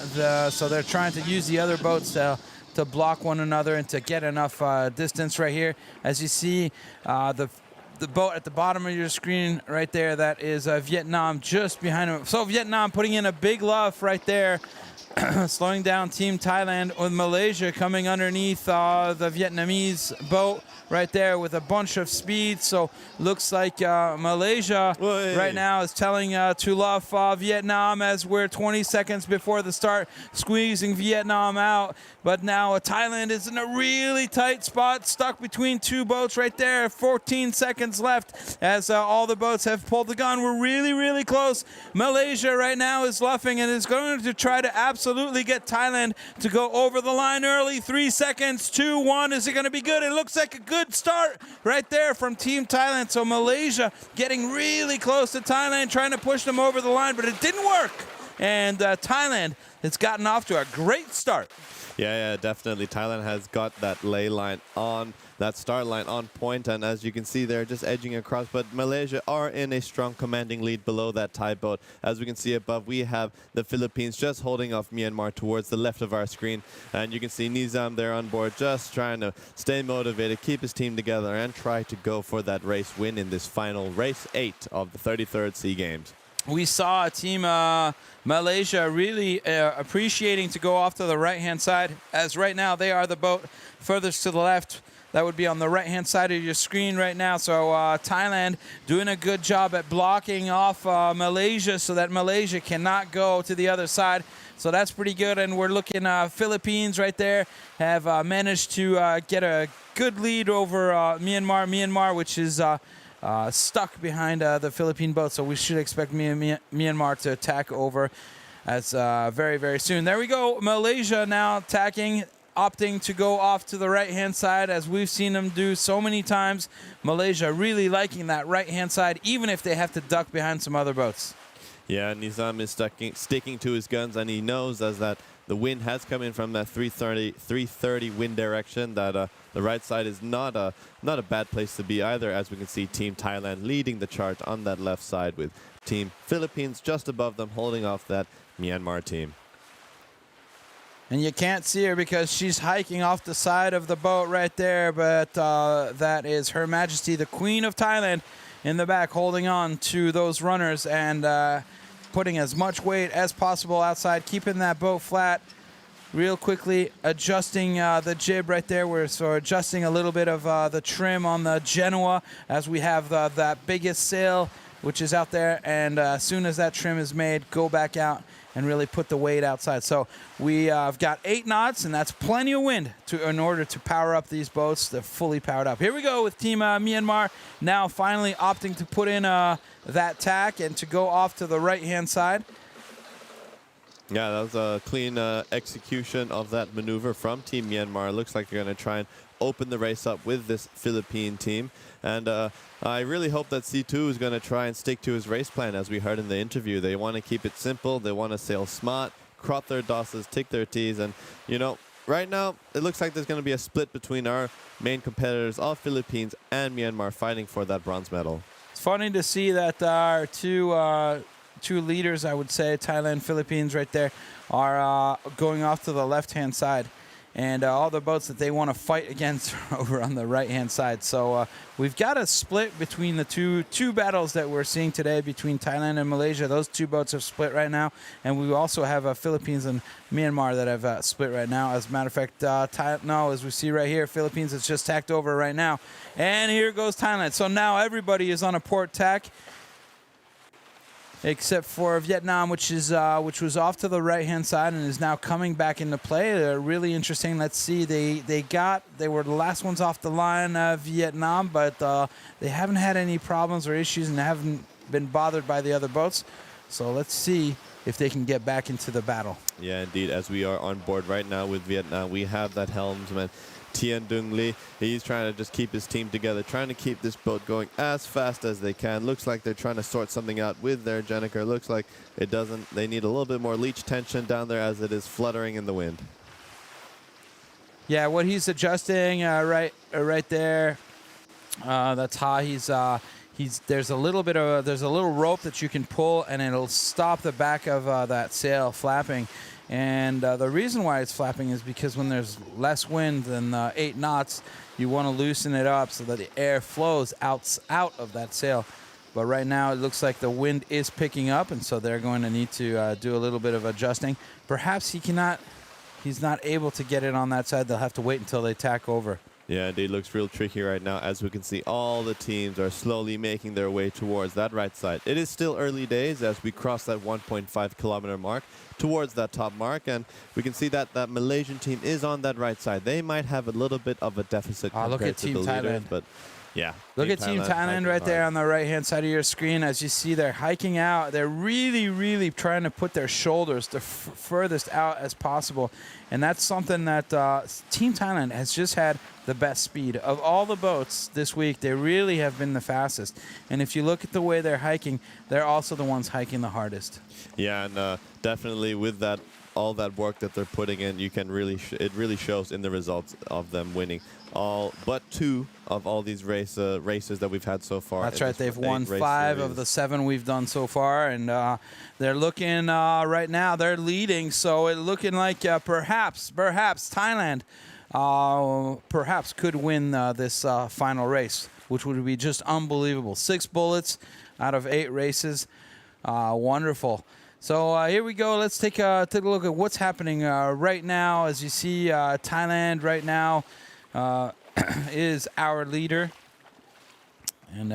So they're trying to use the other boats to block one another and to get enough distance right here. As you see, the boat at the bottom of your screen right there, that is Vietnam just behind him. So Vietnam putting in a big luff right there, slowing down Team Thailand, with Malaysia coming underneath the Vietnamese boat right there with a bunch of speed. So looks like Malaysia right now is telling to luff Vietnam as we're 20 seconds before the start, squeezing Vietnam out. But now Thailand is in a really tight spot, stuck between 2 boats right there. 14 seconds left as all the boats have pulled the gun. We're really, really close. Malaysia right now is luffing and is going to try to absolutely get Thailand to go over the line early. 3 seconds, 2, 1. Is it going to be good? It looks like a good start right there from Team Thailand. So Malaysia getting really close to Thailand, trying to push them over the line, but it didn't work. And Thailand it's gotten off to a great start. Yeah, definitely. Thailand has got that lay line on, that start line on point, and as you can see, they're just edging across. But Malaysia are in a strong commanding lead below that Thai boat. As we can see above, we have the Philippines just holding off Myanmar towards the left of our screen. And you can see Nizam there on board, just trying to stay motivated, keep his team together, and try to go for that race win in this final race 8 of the 33rd SEA Games. We saw a team Malaysia really appreciating to go off to the right-hand side, as right now they are the boat furthest to the left. That would be on the right-hand side of your screen right now. So Thailand doing a good job at blocking off Malaysia so that Malaysia cannot go to the other side. So that's pretty good. And we're looking Philippines right there have managed to get a good lead over Myanmar, which is stuck behind the Philippine boat, so we should expect Myanmar to attack over as very, very soon. There we go. Malaysia now attacking, opting to go off to the right-hand side, as we've seen them do so many times. Malaysia really liking that right-hand side, even if they have to duck behind some other boats. Yeah, Nizam is sticking to his guns, and he knows as that the wind has come in from that 330 wind direction, that the right side is not a bad place to be either, as we can see Team Thailand leading the charge on that left side with Team Philippines just above them holding off that Myanmar team. And you can't see her because she's hiking off the side of the boat right there, but that is Her Majesty, the Queen of Thailand, in the back holding on to those runners and putting as much weight as possible outside, keeping that boat flat. Real quickly adjusting the jib right there. We're adjusting a little bit of the trim on the Genoa as we have that biggest sail, which is out there. And as soon as that trim is made, go back out and really put the weight outside. So we have got 8 knots, and that's plenty of wind in order to power up these boats. They're fully powered up. Here we go with Team Myanmar now finally opting to put in that tack and to go off to the right-hand side. Yeah, that was a clean execution of that maneuver from Team Myanmar. Looks like they're going to try and open the race up with this Philippine team. And I really hope that C2 is going to try and stick to his race plan, as we heard in the interview. They want to keep it simple. They want to sail smart, crop their dosses, tick their T's. And, you know, right now, it looks like there's going to be a split between our main competitors, all Philippines and Myanmar, fighting for that bronze medal. It's funny to see that our two leaders, I would say, Thailand, Philippines right there, are going off to the left-hand side. And all the boats that they want to fight against are over on the right-hand side. So we've got a split between the two battles that we're seeing today between Thailand and Malaysia. Those two boats have split right now. And we also have Philippines and Myanmar that have split right now. As a matter of fact, as we see right here, Philippines is just tacked over right now. And here goes Thailand. So now everybody is on a port tack, except for Vietnam, which was off to the right-hand side and is now coming back into play. They're really interesting. Let's see. They were the last ones off the line, Vietnam, but they haven't had any problems or issues and haven't been bothered by the other boats. So let's see if they can get back into the battle. Yeah, indeed. As we are on board right now with Vietnam, we have that helmsman, Tien Dung Le. He's trying to just keep his team together, trying to keep this boat going as fast as they can. Looks like they're trying to sort something out with their Jenniker. Looks like it doesn't. They need a little bit more leech tension down there as it is fluttering in the wind. Yeah, what he's adjusting right there. That's how there's a little rope that you can pull and it'll stop the back of that sail flapping. And the reason why it's flapping is because when there's less wind than 8 knots, you want to loosen it up so that the air flows out of that sail. But right now it looks like the wind is picking up, and so they're going to need to do a little bit of adjusting. Perhaps he's not able to get it on that side. They'll have to wait until they tack over. Yeah, indeed, looks real tricky right now. As we can see, all the teams are slowly making their way towards that right side. It is still early days as we cross that 1.5 kilometer mark towards that top mark, and we can see that that Malaysian team is on that right side. They might have a little bit of a deficit compared to the leaders, but yeah. Look at Team Thailand right there on the right-hand side of your screen. As you see, they're hiking out. They're really, really trying to put their shoulders the furthest out as possible. And that's something that Team Thailand has just had the best speed. Of all the boats this week, they really have been the fastest. And if you look at the way they're hiking, they're also the ones hiking the hardest. Yeah, and definitely with that all that work that they're putting in, you can really it really shows in the results of them winning all but 2 of all these races that we've had so far. That's right. They've won 5 of the 7 we've done so far, and they're looking right now. They're leading, so it's looking like perhaps Thailand perhaps could win this final race, which would be just unbelievable. 6 bullets out of 8 races. Wonderful. So here we go. Let's take a look at what's happening right now. As you see, Thailand right now is our leader, and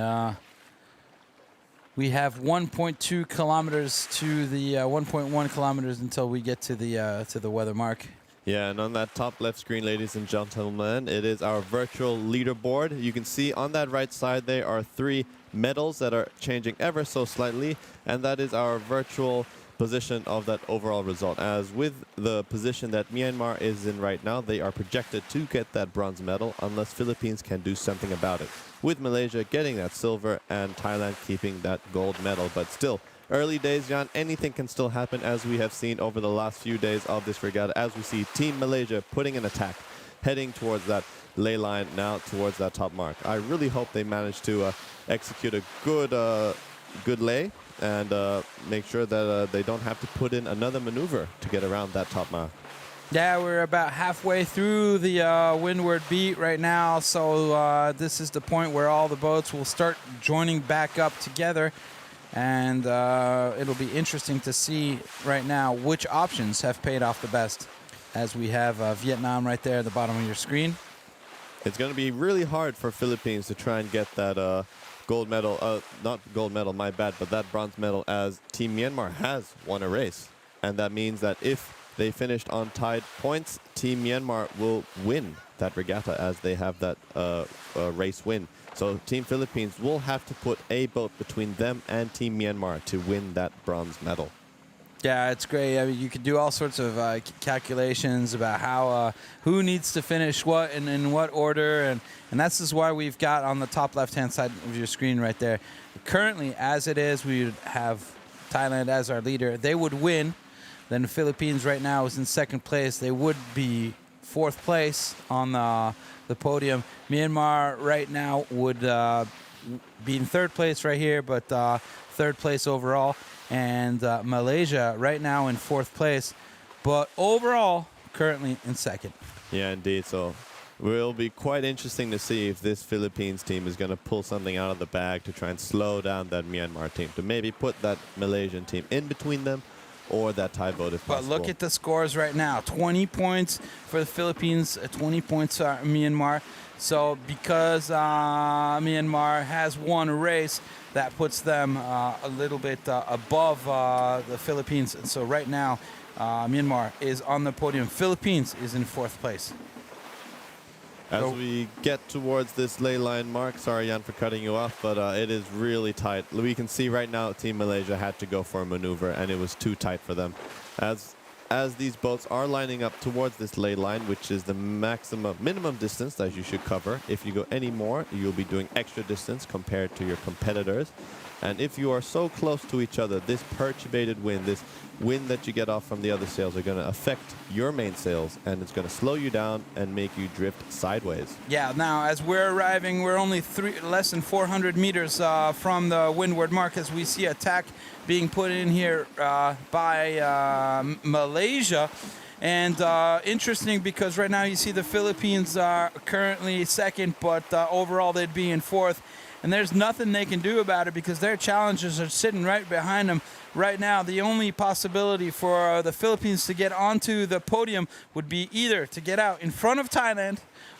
we have 1.2 kilometers to the 1.1 kilometers until we get to the weather mark. Yeah, and on that top left screen, ladies and gentlemen, it is our virtual leaderboard. You can see on that right side there are 3 medals that are changing ever so slightly, and that is our virtual position of that overall result. As with the position that Myanmar is in right now, they are projected to get that bronze medal unless Philippines can do something about it, with Malaysia getting that silver and Thailand keeping that gold medal. But still, early days, Jan, anything can still happen, as we have seen over the last few days of this regatta, as we see Team Malaysia putting an attack, heading towards that ley line now, towards that top mark. I really hope they manage to execute a good lay and make sure that they don't have to put in another maneuver to get around that top mark. Yeah, we're about halfway through the windward beat right now, so this is the point where all the boats will start joining back up together. And it'll be interesting to see right now which options have paid off the best, as we have Vietnam right there at the bottom of your screen. It's going to be really hard for Philippines to try and get that gold medal, not gold medal, my bad, but that bronze medal, as Team Myanmar has won a race. And that means that if they finished on tied points, Team Myanmar will win that regatta, as they have that race win. So Team Philippines will have to put a boat between them and Team Myanmar to win that bronze medal. Yeah, it's great. I mean, you could do all sorts of calculations about how who needs to finish what and in what order, and that's just why we've got on the top left-hand side of your screen right there. Currently, as it is, we would have Thailand as our leader. They would win. Then the Philippines right now is in 2nd place. They would be 4th place on the podium. Myanmar right now would be in 3rd place right here, but 3rd place overall. And Malaysia right now in 4th place, but overall currently in 2nd. Yeah, indeed. So it will be quite interesting to see if this Philippines team is going to pull something out of the bag to try and slow down that Myanmar team, to maybe put that Malaysian team in between them, or that Thai boat if possible. But look at the scores right now. 20 points for the Philippines, 20 points for Myanmar. So because Myanmar has won a race, that puts them a little bit above the Philippines. And so right now, Myanmar is on the podium. Philippines is in 4th place. As we get towards this ley line mark, sorry, Jan, for cutting you off, but it is really tight. We can see right now Team Malaysia had to go for a maneuver, and it was too tight for them. As these boats are lining up towards this ley line, which is the minimum distance that you should cover. If you go any more, you'll be doing extra distance compared to your competitors. And if you are so close to each other, this perturbated wind, this wind that you get off from the other sails, are going to affect your main sails, and it's going to slow you down and make you drift sideways. Yeah, now as we're arriving, we're only less than 400 meters from the windward mark, as we see attack being put in here by Malaysia. And interesting, because right now you see the Philippines are currently 2nd, but overall they'd be in 4th. And there's nothing they can do about it, because their challengers are sitting right behind them right now. The only possibility for the Philippines to get onto the podium would be either to get out in front of Thailand,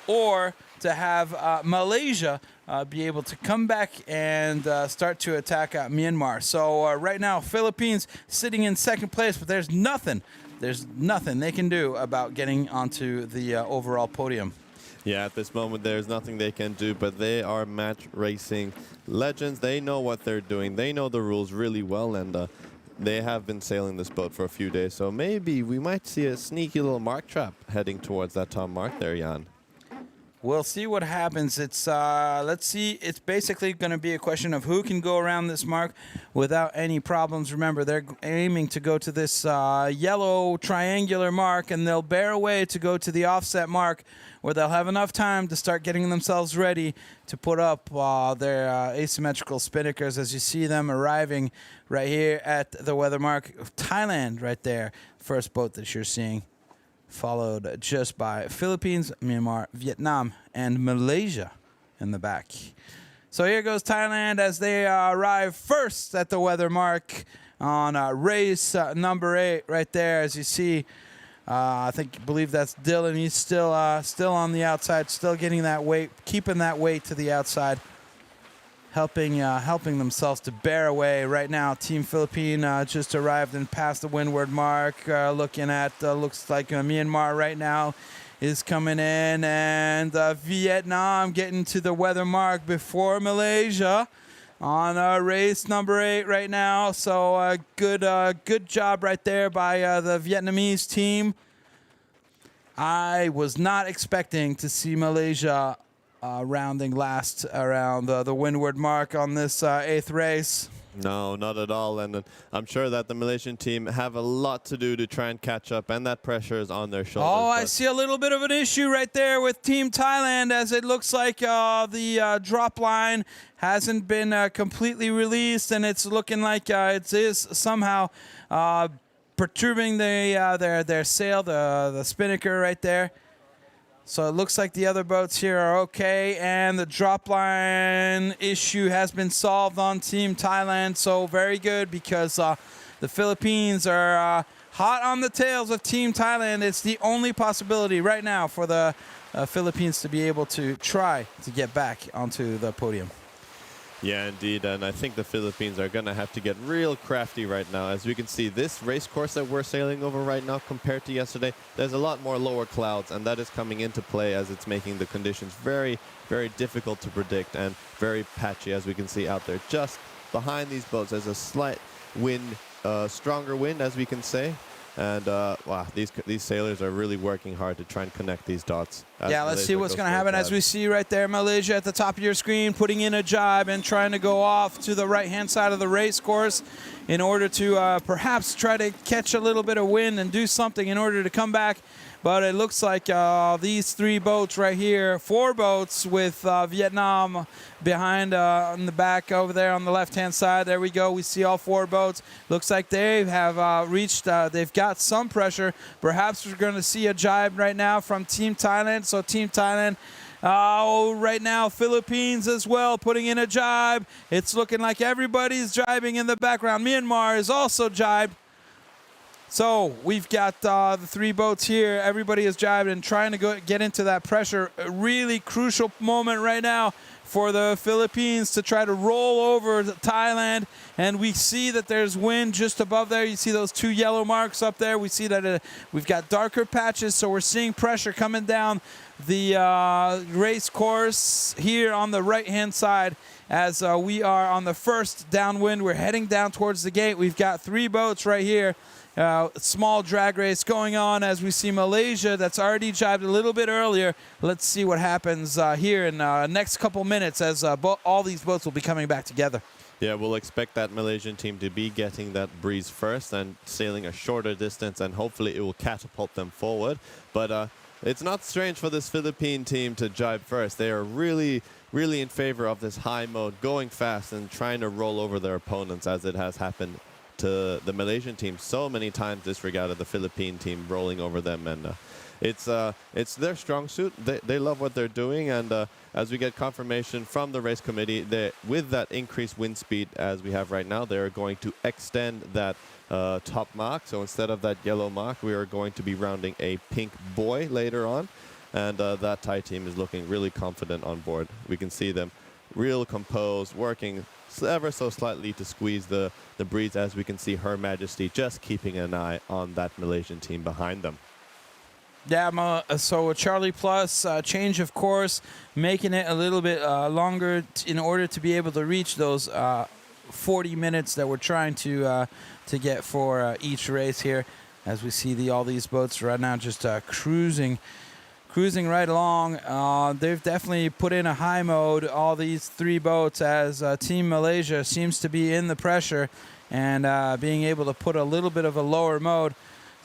or to have Malaysia be able to come back and start to attack Myanmar. So right now, Philippines sitting in 2nd place, but there's nothing they can do about getting onto the overall podium. Yeah, at this moment, there's nothing they can do, but they are match racing legends. They know what they're doing. They know the rules really well, and they have been sailing this boat for a few days. So maybe we might see a sneaky little mark trap heading towards that top mark there, Jan. We'll see what happens. It's let's see. It's basically going to be a question of who can go around this mark without any problems. Remember, they're aiming to go to this yellow triangular mark, and they'll bear away to go to the offset mark, where they'll have enough time to start getting themselves ready to put up their asymmetrical spinnakers. As you see them arriving right here at the weather mark of Thailand, right there, first boat that you're seeing, followed just by Philippines, Myanmar, Vietnam, and Malaysia in the back. So here goes Thailand as they arrive first at the weather mark on race number 8 right there. As you see, I believe that's Dylan. He's still on the outside, still getting that weight, keeping that weight to the outside, helping themselves to bear away. Right now, Team Philippine just arrived and passed the windward mark. Looking at, looks like Myanmar right now is coming in, and Vietnam getting to the weather mark before Malaysia on race number 8 right now. So good job right there by the Vietnamese team. I was not expecting to see Malaysia rounding last around the windward mark on this 8th race. No, not at all. And I'm sure that the Malaysian team have a lot to do to try and catch up, and that pressure is on their shoulders. Oh, I see a little bit of an issue right there with Team Thailand, as it looks like the drop line hasn't been completely released, and it's looking like it is somehow perturbing their sail, the spinnaker right there. So it looks like the other boats here are okay, and the drop line issue has been solved on Team Thailand. So very good, because the Philippines are hot on the tails of Team Thailand. It's the only possibility right now for the Philippines to be able to try to get back onto the podium. Yeah, indeed, and I think the Philippines are going to have to get real crafty right now. As we can see, this race course that we're sailing over right now compared to yesterday, there's a lot more lower clouds, and that is coming into play as it's making the conditions very, very difficult to predict and very patchy, as we can see out there. Just behind these boats, there's a slight wind, stronger wind, as we can say. And wow, these sailors are really working hard to try and connect these dots. Yeah, let's see what's going to happen. As we see right there, Malaysia at the top of your screen, putting in a jibe and trying to go off to the right-hand side of the race course in order to perhaps try to catch a little bit of wind and do something in order to come back. But it looks like these 3 boats right here, 4 boats with Vietnam behind on the back over there on the left-hand side. There we go. We see all 4 boats. Looks like they have reached, they've got some pressure. Perhaps we're going to see a jibe right now from Team Thailand. So Team Thailand, right now, Philippines as well, putting in a jibe. It's looking like everybody's jibing in the background. Myanmar is also jibed. So we've got the 3 boats here. Everybody is jibed and trying to get into that pressure. A really crucial moment right now for the Philippines to try to roll over Thailand. And we see that there's wind just above there. You see those 2 yellow marks up there. We see that we've got darker patches, so we're seeing pressure coming down the race course here on the right-hand side. As we are on the first downwind, we're heading down towards the gate. We've got 3 boats right here. Small drag race going on as we see Malaysia that's already jibed a little bit earlier. Let's see what happens here in the next couple minutes as all these boats will be coming back together. Yeah, we'll expect that Malaysian team to be getting that breeze first and sailing a shorter distance, and hopefully it will catapult them forward. But it's not strange for this Philippine team to jibe first. They are really in favor of this high mode, going fast and trying to roll over their opponents, as it has happened to the Malaysian team so many times this regatta, the Philippine team rolling over them. And it's their strong suit. They love what they're doing, and as we get confirmation from the race committee, with that increased wind speed as we have right now, they're going to extend that top mark. So instead of that yellow mark, we are going to be rounding a pink buoy later on, and that Thai team is looking really confident on board. We can see them real composed, working ever so slightly to squeeze the breeze, as we can see Her Majesty just keeping an eye on that Malaysian team behind them. Yeah, so Charlie Plus, change of course, making it a little bit longer in order to be able to reach those 40 minutes that we're trying to get for each race here. As we see all these boats right now just cruising cruising right along. They've definitely put in a high mode, all these three boats, as Team Malaysia seems to be in the pressure and being able to put a little bit of a lower mode.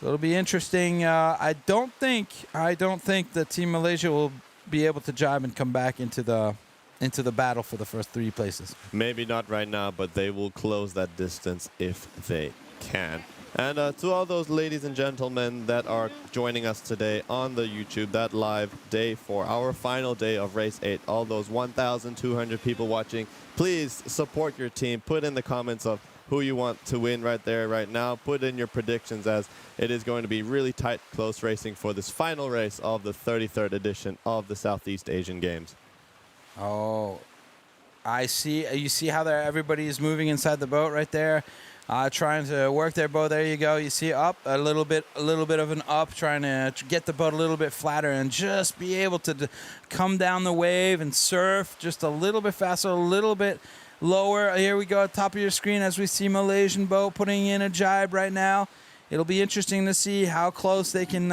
So it'll be interesting. I don't think that Team Malaysia will be able to jibe and come back into the battle for the first three places. Maybe not right now, but they will close that distance if they can. And to all those ladies and gentlemen that are joining us today on the YouTube, that live day for our final day of Race 8, all those 1,200 people watching, please support your team. Put in the comments of who you want to win right there, right now. Put in your predictions, as it is going to be really tight, close racing for this final race of the 33rd edition of the Southeast Asian Games. Oh, I see. You see how everybody is moving inside the boat right there, trying to work their boat. There you go. You see up a little bit of an up, trying to get the boat a little bit flatter and just be able to come down the wave and surf just a little bit faster, a little bit lower. Here we go at the top of your screen as we see Malaysian boat putting in a jibe right now. It'll be interesting to see how close they can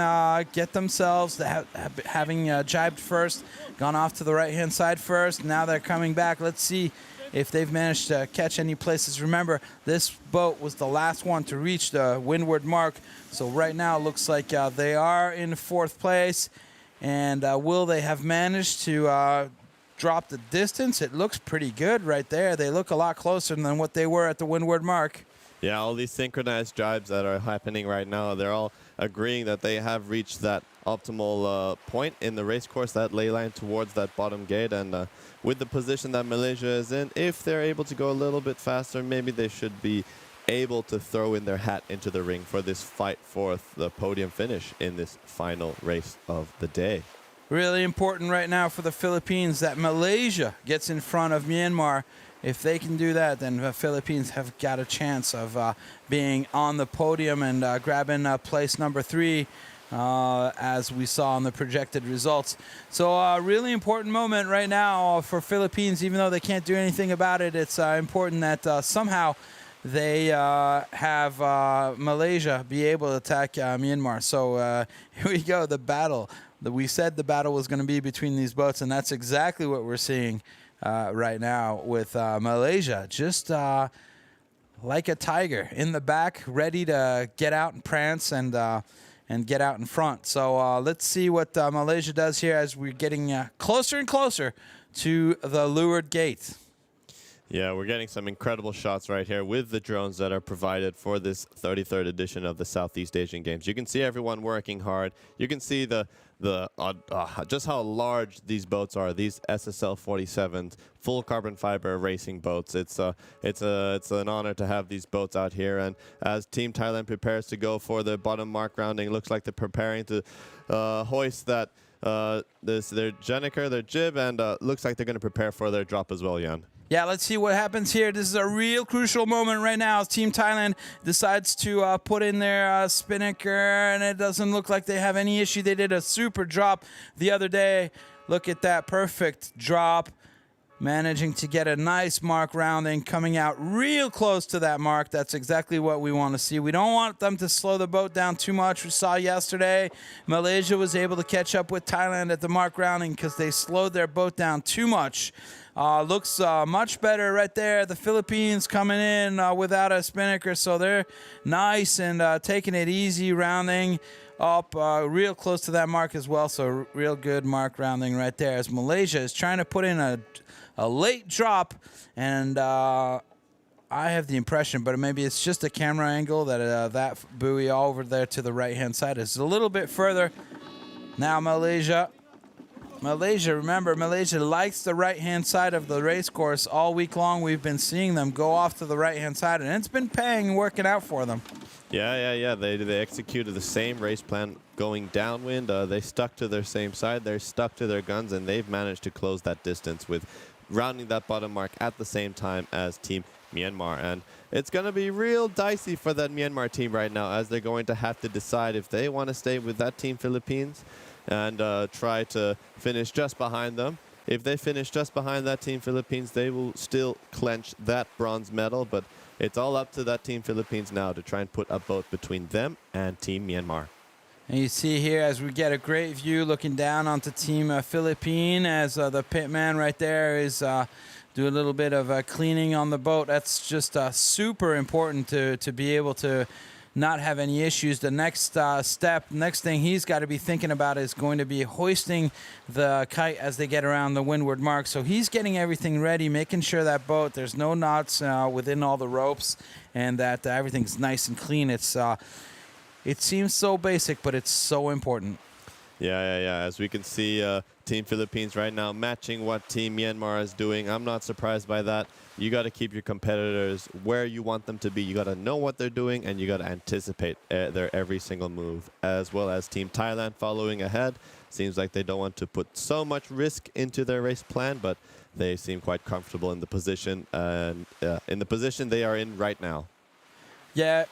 get themselves to having jibed first, gone off to the right-hand side first. Now they're coming back. Let's see if they've managed to catch any places. Remember, this boat was the last one to reach the windward mark. So right now it looks like they are in fourth place. And will they have managed to drop the distance? It looks pretty good right there. They look a lot closer than what they were at the windward mark. Yeah, all these synchronized jibes that are happening right now, they're all agreeing that they have reached that optimal point in the race course, that ley line towards that bottom gate. And with the position that Malaysia is in, if they're able to go a little bit faster, maybe they should be able to throw in their hat into the ring for this fight for the podium finish in this final race of the day. Really important right now for the Philippines that Malaysia gets in front of Myanmar. If they can do that, then the Philippines have got a chance of being on the podium and grabbing place number 3, as we saw in the projected results. So a really important moment right now for Philippines. Even though they can't do anything about it, it's important that somehow they have Malaysia be able to attack Myanmar. So here we go, the battle. We said the battle was going to be between these boats, and that's exactly what we're seeing right now with Malaysia, just like a tiger in the back, ready to get out and prance and get out in front. So let's see what Malaysia does here as we're getting closer and closer to the leeward gate. Yeah, we're getting some incredible shots right here with the drones that are provided for this 33rd edition of the Southeast Asian Games. You can see everyone working hard. You can see just how large these boats are. These SSL47s, full carbon fiber racing boats. It's an honor to have these boats out here. And as Team Thailand prepares to go for the bottom mark rounding, looks like they're preparing to hoist that their Jenniker, their jib, and looks like they're going to prepare for their drop as well, Jan. Yeah, let's see what happens here. This is a real crucial moment right now as Team Thailand decides to put in their spinnaker, and it doesn't look like they have any issue. They did a super drop the other day. Look at that perfect drop, managing to get a nice mark rounding, coming out real close to that mark. That's exactly what we want to see. We don't want them to slow the boat down too much. We saw yesterday Malaysia was able to catch up with Thailand at the mark rounding because they slowed their boat down too much. Looks much better right there. The Philippines coming in without a spinnaker, so they're nice and taking it easy, rounding up real close to that mark as well. So real good mark rounding right there as Malaysia is trying to put in a late drop, and I have the impression, but maybe it's just a camera angle, that that buoy over there to the right-hand side is a little bit further. Now Malaysia, remember, Malaysia likes the right-hand side of the race course. All week long, we've been seeing them go off to the right-hand side, and it's been paying and working out for them. Yeah. They executed the same race plan going downwind. They stuck to their same side. They're stuck to their guns, and they've managed to close that distance with rounding that bottom mark at the same time as Team Myanmar. And it's going to be real dicey for that Myanmar team right now, as they're going to have to decide if they want to stay with that Team Philippines and try to finish just behind them. If they finish just behind that Team Philippines, they will still clinch that bronze medal, but it's all up to that Team Philippines now to try and put a boat between them and Team Myanmar. And you see here as we get a great view looking down onto Team Philippine as the pitman right there is doing a little bit of cleaning on the boat. That's just super important to be able to not have any issues. The next next thing he's got to be thinking about is going to be hoisting the kite as they get around the windward mark. So he's getting everything ready, making sure that boat, there's no knots within all the ropes, and that everything's nice and clean. It seems so basic, but it's so important. Yeah. As we can see, Team Philippines right now matching what Team Myanmar is doing. I'm not surprised by that. You got to keep your competitors where you want them to be. You got to know what they're doing, and you got to anticipate their every single move. As well as Team Thailand following ahead. Seems like they don't want to put so much risk into their race plan, but they seem quite comfortable in the position they are in right now. Yeah,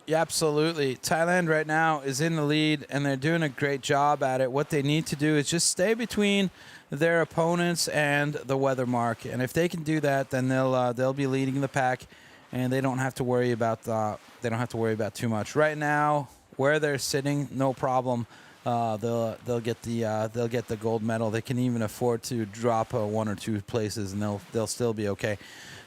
absolutely. Thailand right now is in the lead, and they're doing a great job at it. What they need to do is just stay between their opponents and the weather mark, and if they can do that, then they'll be leading the pack, and they don't have to worry about too much. Right now, where they're sitting, no problem. They'll get the gold medal. They can even afford to drop 1 or 2 places, and they'll still be okay.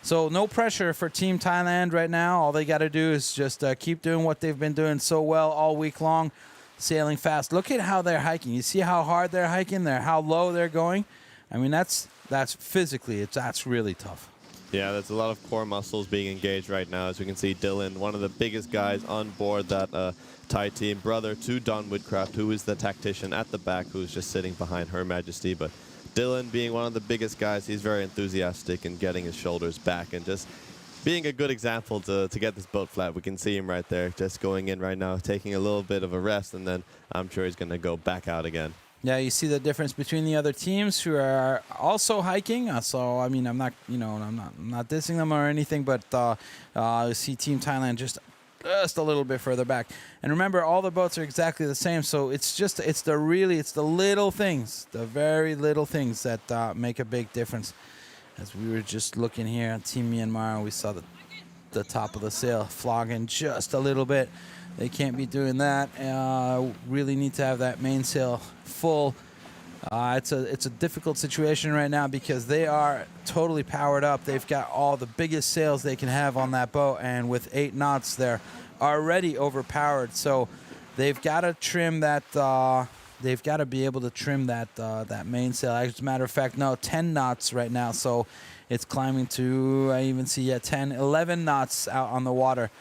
So no pressure for Team Thailand right now. All they got to do is just keep doing what they've been doing so well all week long, sailing fast. Look at how they're hiking. You see how hard they're hiking? How low they're going? I mean, that's physically, that's really tough. Yeah, there's a lot of core muscles being engaged right now. As we can see, Dylan, one of the biggest guys on board that Thai team, brother to Don Woodcraft, who is the tactician at the back, who's just sitting behind Her Majesty. But Dylan, being one of the biggest guys, he's very enthusiastic and getting his shoulders back and just being a good example to get this boat flat. We can see him right there, just going in right now, taking a little bit of a rest, and then I'm sure he's going to go back out again. Yeah, you see the difference between the other teams who are also hiking. So I mean, I'm not dissing them or anything, but you see Team Thailand just a little bit further back. And remember, all the boats are exactly the same. So it's the little things, the very little things that make a big difference. As we were just looking here at Team Myanmar, we saw the top of the sail flogging just a little bit. They can't be doing that. Really need to have that mainsail full. It's a difficult situation right now because they are totally powered up. They've got all the biggest sails they can have on that boat, and with 8 knots, they're already overpowered. So they've got to trim that. They've got to be able to trim that mainsail. As a matter of fact, no, 10 knots right now. So it's climbing to, I even see 10, 11 knots out on the water.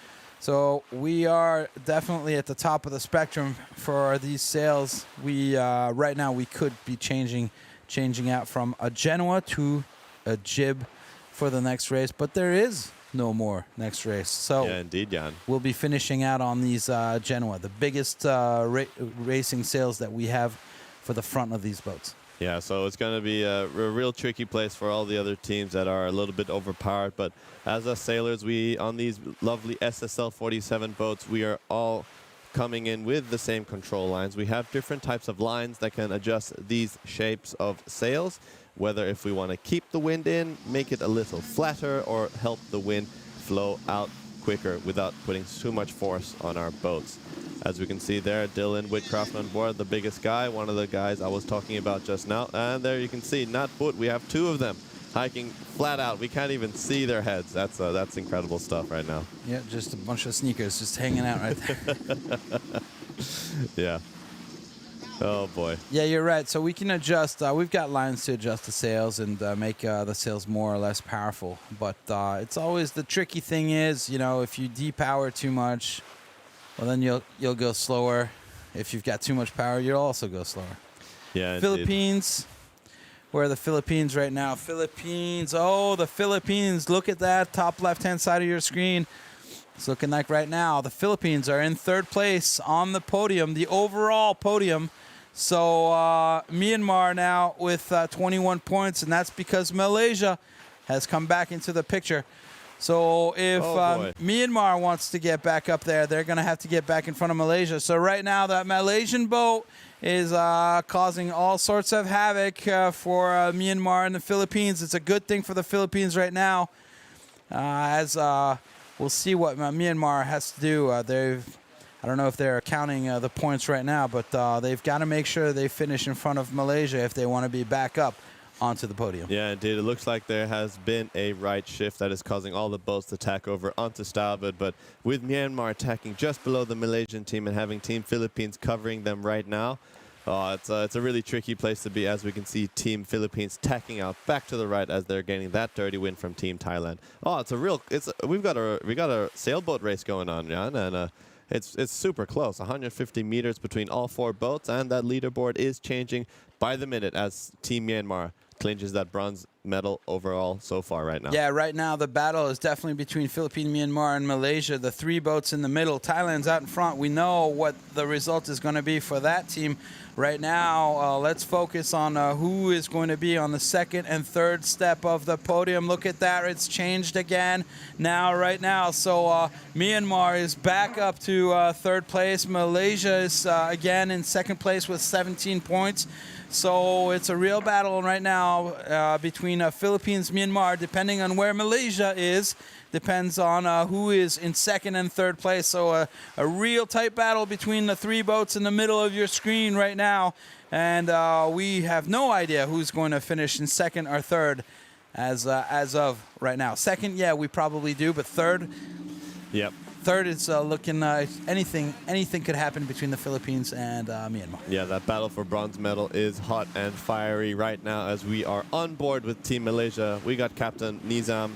So we are definitely at the top of the spectrum for these sails. We right now we could be changing out from a Genoa to a jib for the next race, but there is no more next race. So yeah, indeed, Jan. We'll be finishing out on these Genoa, the biggest racing sails that we have for the front of these boats. Yeah, so it's going to be a real tricky place for all the other teams that are a little bit overpowered. But as us sailors, we on these lovely SSL47 boats, we are all coming in with the same control lines. We have different types of lines that can adjust these shapes of sails, whether if we want to keep the wind in, make it a little flatter, or help the wind flow out quicker without putting too much force on our boats. As we can see there, Dylan Whitcraft on board, the biggest guy, one of the guys I was talking about just now. And there you can see, not Boot, we have 2 of them hiking flat out. We can't even see their heads. That's incredible stuff right now. Yeah, just a bunch of sneakers just hanging out right there. Yeah. Oh, boy. Yeah, you're right. So we can adjust. We've got lines to adjust the sails and make the sails more or less powerful. But it's always the tricky thing is, if you depower too much, well, then you'll go slower. If you've got too much power, you'll also go slower. Yeah, Philippines. Where are the Philippines right now? Philippines. Oh, the Philippines. Look at that top left-hand side of your screen. It's looking like right now the Philippines are in 3rd place on the podium, the overall podium. So Myanmar now with 21 points, and that's because Malaysia has come back into the picture. So if Myanmar wants to get back up there, they're going to have to get back in front of Malaysia. So right now that Malaysian boat is causing all sorts of havoc for Myanmar and the Philippines. It's a good thing for the Philippines right now, as we'll see what Myanmar has to do. I don't know if they're counting the points right now, but they've got to make sure they finish in front of Malaysia if they want to be back up onto the podium. Yeah, indeed. It looks like there has been a right shift that is causing all the boats to tack over onto starboard. But with Myanmar tacking just below the Malaysian team and having Team Philippines covering them right now, it's a really tricky place to be, as we can see Team Philippines tacking out back to the right as they're gaining that dirty win from Team Thailand. Oh, we got a sailboat race going on, Jan, and it's super close. 150 meters between all four boats, and that leaderboard is changing by the minute as Team Myanmar clinches that bronze medal overall so far right now. Yeah, right now the battle is definitely between Philippines, Myanmar, and Malaysia. The three boats in the middle. Thailand's out in front. We know what the result is going to be for that team. Right now, let's focus on who is going to be on the second and third step of the podium. Look at that. It's changed again right now. So Myanmar is back up to third place. Malaysia is again in second place with 17 points. So it's a real battle right now between Philippines, Myanmar, depending on where Malaysia is. Depends on who is in second and third place. So a real tight battle between the three boats in the middle of your screen right now. And we have no idea who's going to finish in second or third as of right now. Second, yeah, we probably do. But third, yep. Third is looking anything could happen between the Philippines and Myanmar. Yeah, that battle for bronze medal is hot and fiery right now as we are on board with Team Malaysia. We got Captain Nizam.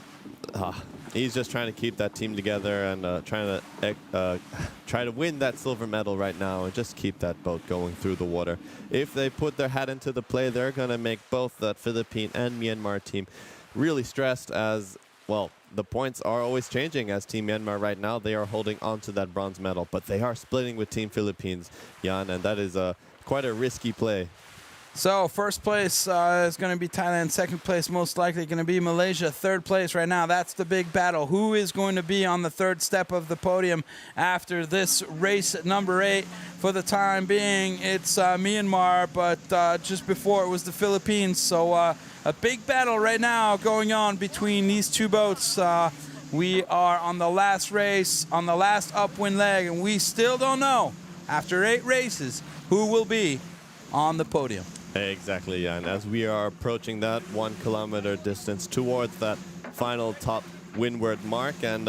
He's just trying to keep that team together and trying to win that silver medal right now and just keep that boat going through the water. If they put their hat into the play, they're going to make both that Philippine and Myanmar team really stressed as, well, the points are always changing as Team Myanmar right now. They are holding on to that bronze medal, but they are splitting with Team Philippines, Jan, and that is quite a risky play. So first place is going to be Thailand. Second place most likely going to be Malaysia. Third place right now, that's the big battle. Who is going to be on the third step of the podium after this race at number 8? For the time being, it's Myanmar, but just before it was the Philippines. So a big battle right now going on between these two boats. We are on the last race, on the last upwind leg, and we still don't know, after 8 races, who will be on the podium. Exactly, yeah. And as we are approaching that 1 kilometer distance towards that final top windward mark and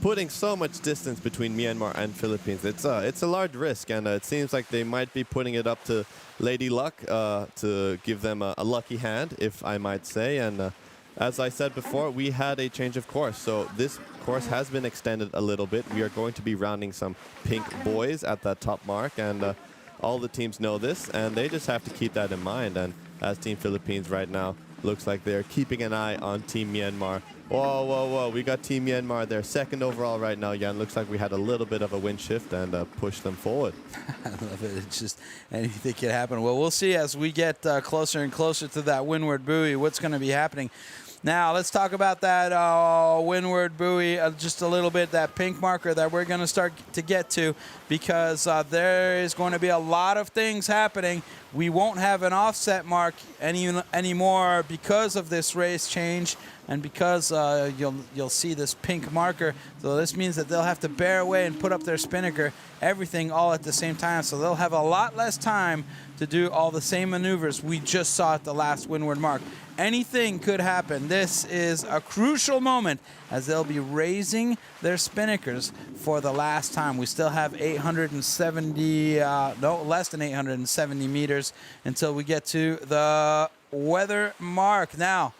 putting so much distance between Myanmar and Philippines, it's a large risk, and it seems like they might be putting it up to Lady Luck to give them a lucky hand, if I might say. And as I said before, we had a change of course, so this course has been extended a little bit. We are going to be rounding some pink buoys at that top mark, and all the teams know this, and they just have to keep that in mind. And as Team Philippines right now, looks like they're keeping an eye on Team Myanmar. Whoa, whoa, whoa. We got Team Myanmar there, second overall right now, Jan. Looks like we had a little bit of a wind shift and pushed them forward. I love it. It's just anything can happen. Well, we'll see as we get closer and closer to that windward buoy what's going to be happening. Now, let's talk about that windward buoy just a little bit, that pink marker that we're going to start to get to, because there is going to be a lot of things happening. We won't have an offset mark anymore because of this race change and because you'll see this pink marker. So this means that they'll have to bear away and put up their spinnaker, everything all at the same time. So they'll have a lot less time to do all the same maneuvers we just saw at the last windward mark. Anything could happen. This is a crucial moment as they'll be raising their spinnakers for the last time. We still have less than 870 meters until we get to the weather mark. Now,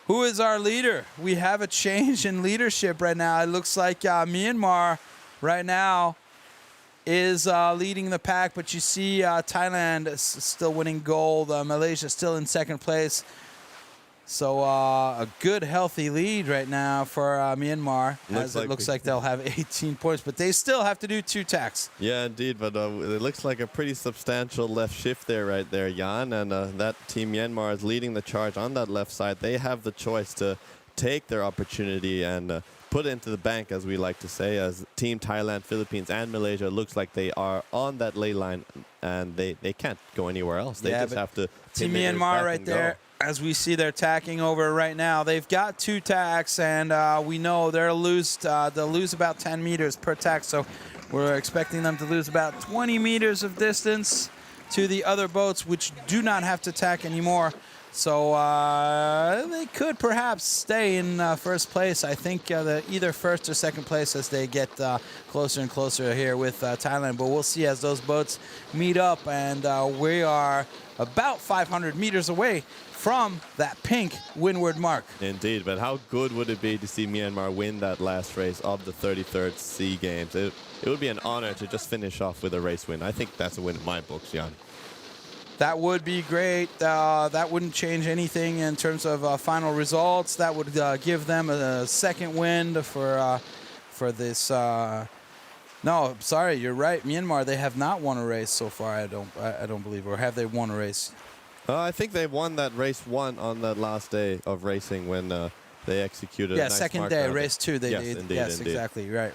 who is our leader? We have a change in leadership right now. It looks like Myanmar right now is leading the pack, but you see Thailand is still winning gold. Malaysia still in second place. So a good, healthy lead right now for Myanmar, as it looks like they'll have 18 points, but they still have to do 2 tacks. Yeah, indeed, but it looks like a pretty substantial left shift there, right there, Jan, and that Team Myanmar is leading the charge on that left side. They have the choice to take their opportunity and put it into the bank, as we like to say, as Team Thailand, Philippines, and Malaysia looks like they are on that ley line, and they can't go anywhere else. They just have to. Team Myanmar right there, as we see they're tacking over right now. They've got 2 tacks, and we know they'll lose about 10 meters per tack. So We're expecting them to lose about 20 meters of distance to the other boats, which do not have to tack anymore. So they could perhaps stay in first place. I think either first or second place as they get closer and closer here with Thailand. But we'll see as those boats meet up. And we are about 500 meters away from that pink windward mark. Indeed, but how good would it be to see Myanmar win that last race of the 33rd SEA Games? It would be an honor to just finish off with a race win. I think that's a win in my books, Jan. That would be great. That wouldn't change anything in terms of final results. That would give them a second win for this. No, sorry, you're right. Myanmar, they have not won a race so far. I don't believe, or have they won a race? I think they won that race 1 on that last day of racing when they executed. Yeah, a nice second mark day, around race 2. They yes, did. indeed, Yes, indeed. exactly. Right.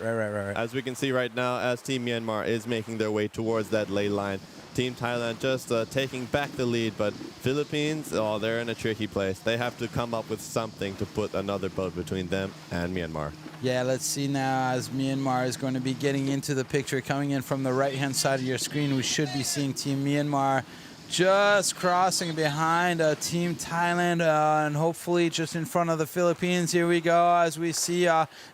As we can see right now, as Team Myanmar is making their way towards that lay line, Team Thailand just taking back the lead, but Philippines, oh, they're in a tricky place. They have to come up with something to put another boat between them and Myanmar. Yeah, let's see now as Myanmar is going to be getting into the picture. Coming in from the right-hand side of your screen, we should be seeing Team Myanmar just crossing behind Team Thailand and hopefully just in front of the Philippines. Here we go as we see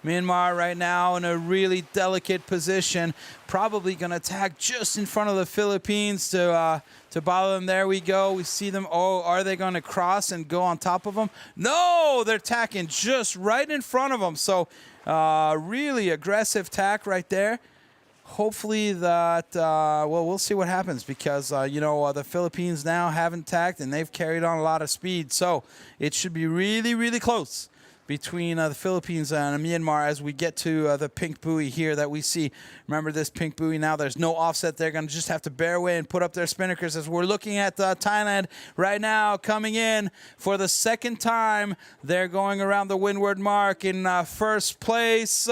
Myanmar right now in a really delicate position. Probably going to tack just in front of the Philippines to bother them. There we go. We see them. Oh, are they going to cross and go on top of them? No, they're tacking just right in front of them. So really aggressive tack right there. Hopefully that, well, we'll see what happens because, the Philippines now haven't tacked and they've carried on a lot of speed. So it should be really, really close between the Philippines and Myanmar as we get to the pink buoy here that we see. Remember this pink buoy now, there's no offset. They're going to just have to bear away and put up their spinnakers as we're looking at Thailand right now coming in for the second time. They're going around the windward mark in first place.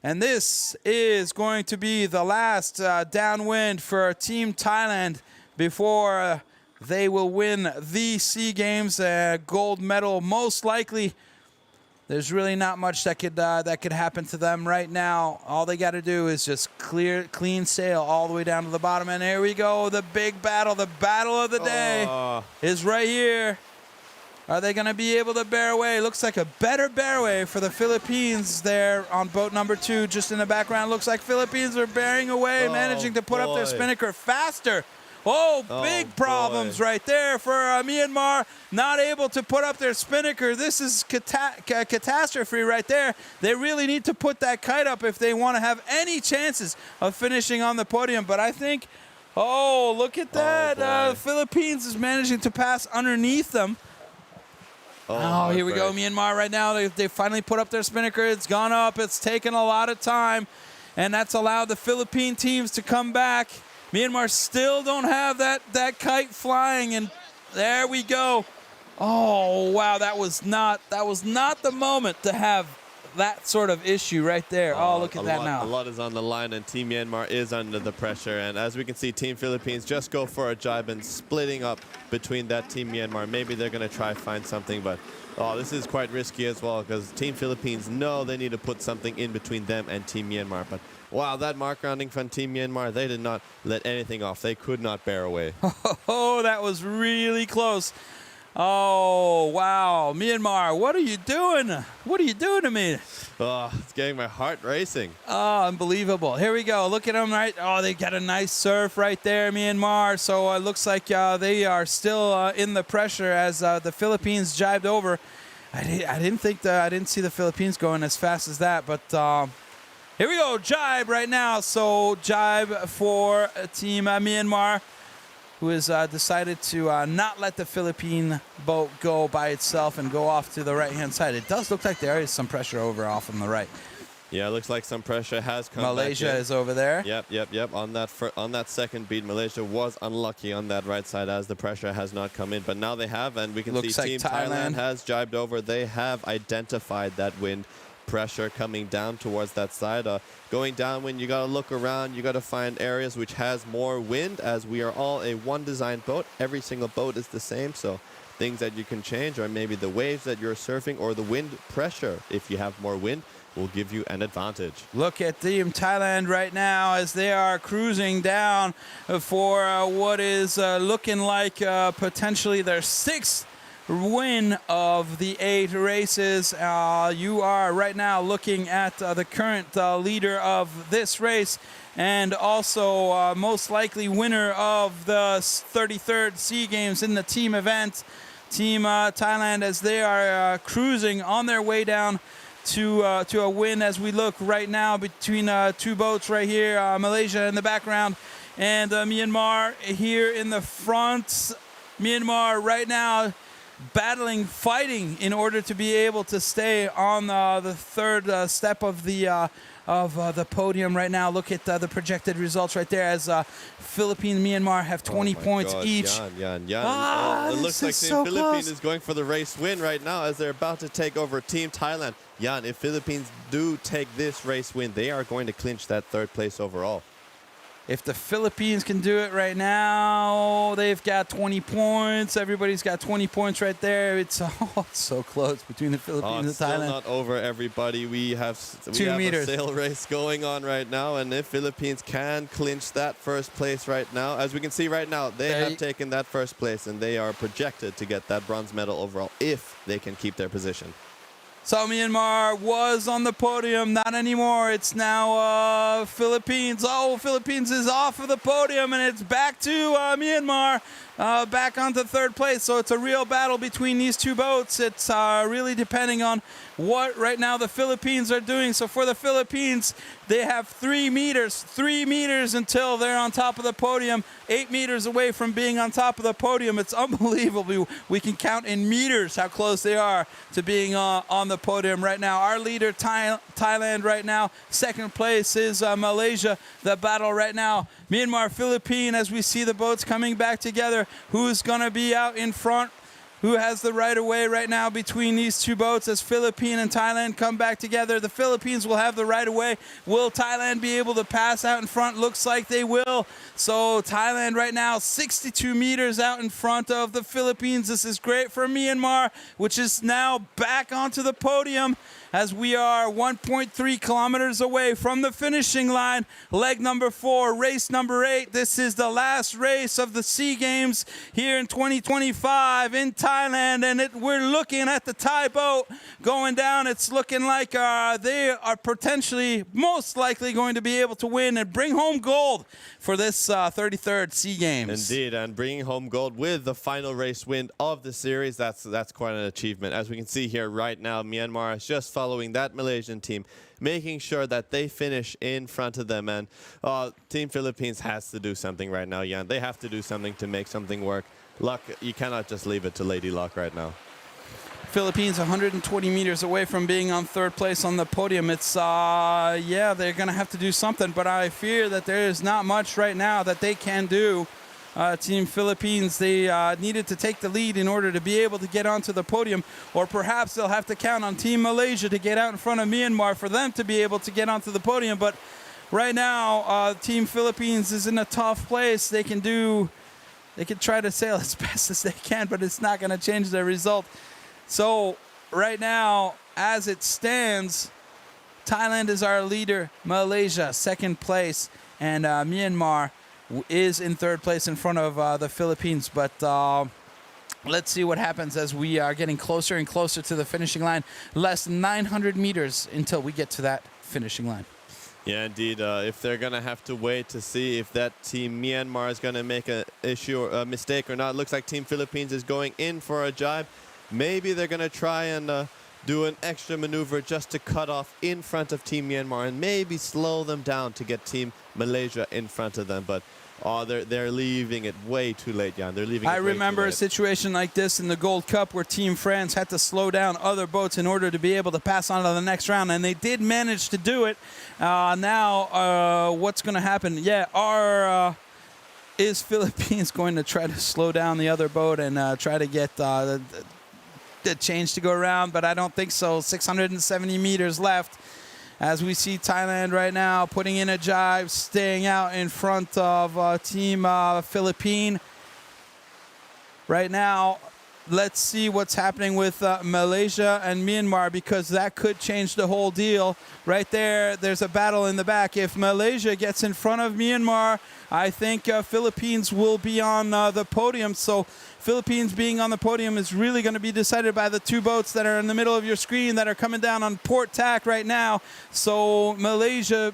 And this is going to be the last downwind for Team Thailand before they will win the SEA Games gold medal. Most likely, there's really not much that could happen to them right now. All they got to do is just clean sail all the way down to the bottom. And here we go, the big battle, the battle of the day is right here. Are they going to be able to bear away? Looks like a better bear away for the Philippines there on boat number 2. Just in the background, looks like Philippines are bearing away, managing to put up their spinnaker faster. Big problems right there for Myanmar. Not able to put up their spinnaker. This is catastrophe right there. They really need to put that kite up if they want to have any chances of finishing on the podium. But I think, look at that. Philippines is managing to pass underneath them. Here we go, Myanmar right now. They finally put up their spinnaker. It's gone up. It's taken a lot of time, and that's allowed the Philippine teams to come back. Myanmar still don't have that kite flying, and there we go. Oh, wow, that was not the moment to have that sort of issue right there. Look at that now. A lot is on the line, and Team Myanmar is under the pressure. And as we can see, Team Philippines just go for a jibe and splitting up between that Team Myanmar. Maybe they're going to try find something, but this is quite risky as well because Team Philippines know they need to put something in between them and Team Myanmar. But wow, that mark rounding from Team Myanmar, they did not let anything off. They could not bear away. That was really close. Oh, wow. Myanmar, what are you doing? What are you doing to me? It's getting my heart racing. Unbelievable. Here we go. Look at them, right? They got a nice surf right there, Myanmar. So it looks like they are still in the pressure as the Philippines jibed over. I didn't see the Philippines going as fast as that, but here we go. Jibe right now. So jibe for Team Myanmar, who has decided to not let the Philippine boat go by itself and go off to the right-hand side. It does look like there is some pressure over off on the right. Yeah, it looks like some pressure has come Malaysia back is over there. Yep. On that second beat, Malaysia was unlucky on that right side as the pressure has not come in. But now they have, and we can Looks see like Team Thailand Thailand has jibed over. They have identified that wind pressure coming down towards that side. Going downwind, you got to look around. You got to find areas which has more wind, as we are all a one design boat. Every single boat is the same, so things that you can change are maybe the waves that you're surfing or the wind pressure. If you have more wind, will give you an advantage. Look at Team Thailand right now as they are cruising down for what is looking like potentially their 6th win of the 8 races. You are right now looking at the current leader of this race and also most likely winner of the 33rd SEA Games in the team event. Team Thailand, as they are cruising on their way down to a win, as we look right now between 2 boats right here, Malaysia in the background and Myanmar here in the front. Myanmar right now battling, fighting in order to be able to stay on the 3rd step of the podium right now. Look at the projected results right there, as Philippines and Myanmar have 20 points each. Yan. It looks like Team Philippines is going for the race win right now, as they're about to take over Team Thailand. Yan, if Philippines do take this race win, they are going to clinch that 3rd place overall. If the Philippines can do it right now, they've got 20 points. Everybody's got 20 points right there. It's so close between the Philippines and Still Thailand. not over, everybody. We have a sail race going on right now, and if Philippines can clinch that 1st place right now, as we can see right now, they have taken that 1st place, and they are projected to get that bronze medal overall if they can keep their position. So Myanmar was on the podium, not anymore. It's now Philippines. Oh, Philippines is off of the podium, and it's back to Myanmar, back onto 3rd place. So it's a real battle between these 2 boats. It's really depending on what right now the Philippines are doing. So for the Philippines, they have 3 meters until they're on top of the podium, 8 meters away from being on top of the podium. It's unbelievable. We can count in meters how close they are to being on the podium right now. Our leader, Thailand right now. 2nd place is Malaysia. The battle right now, Myanmar, Philippines, as we see the boats coming back together. Who's going to be out in front? Who has the right of way right now between these 2 boats as Philippines and Thailand come back together? The Philippines will have the right of way. Will Thailand be able to pass out in front? Looks like they will. So Thailand right now 62 meters out in front of the Philippines. This is great for Myanmar, which is now back onto the podium, as we are 1.3 kilometers away from the finishing line. Leg number 4, race number 8. This is the last race of the SEA Games here in 2025 in Thailand, and we're looking at the Thai boat going down. It's looking like they are potentially, most likely, going to be able to win and bring home gold for this 33rd SEA Games. Indeed, and bringing home gold with the final race win of the series, that's quite an achievement. As we can see here right now, Myanmar is just following that Malaysian team, making sure that they finish in front of them. And Team Philippines has to do something right now, Jan. They have to do something to make something work. Luck, you cannot just leave it to Lady Luck right now. Philippines 120 meters away from being on 3rd place on the podium. It's, yeah, they're going to have to do something, but I fear that there is not much right now that they can do. Team Philippines, they needed to take the lead in order to be able to get onto the podium, or perhaps they'll have to count on Team Malaysia to get out in front of Myanmar for them to be able to get onto the podium. But right now, Team Philippines is in a tough place. They can try to sail as best as they can, but it's not going to change their result. So right now, as it stands, Thailand is our leader, Malaysia 2nd place, and Myanmar is in 3rd place in front of the Philippines. But let's see what happens as we are getting closer and closer to the finishing line. Less than 900 meters until we get to that finishing line. Yeah, indeed. If they're going to have to wait to see if that Team Myanmar is going to make a mistake or not. Looks like Team Philippines is going in for a jibe. Maybe they're going to try and do an extra maneuver just to cut off in front of Team Myanmar and maybe slow them down to get Team Malaysia in front of them. But they're leaving it way too late, Jan. They're leaving it way too late. I remember a situation like this in the Gold Cup where Team France had to slow down other boats in order to be able to pass on to the next round, and they did manage to do it. Now, what's going to happen? Yeah, is Philippines going to try to slow down the other boat and try to get change to go around, but I don't think so. 670 meters left. As we see Thailand right now putting in a jibe, staying out in front of Team Philippine. Right now, let's see what's happening with Malaysia and Myanmar, because that could change the whole deal. Right there, there's a battle in the back. If Malaysia gets in front of Myanmar, I think Philippines will be on the podium. So Philippines being on the podium is really going to be decided by the two boats that are in the middle of your screen that are coming down on port tack right now. So Malaysia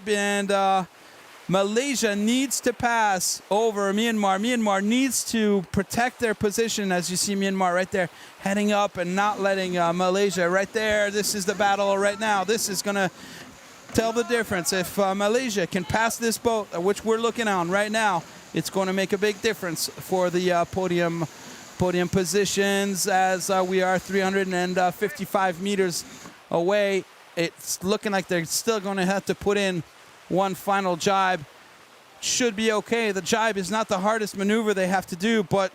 needs to pass over Myanmar. Myanmar needs to protect their position, as you see Myanmar right there heading up and not letting Malaysia right there. This is the battle right now. This is going to tell the difference. If Malaysia can pass this boat, which we're looking on right now, it's going to make a big difference for the podium positions, as we are 355 meters away. It's looking like they're still going to have to put in one final jibe. Should be okay. The jibe is not the hardest maneuver they have to do, but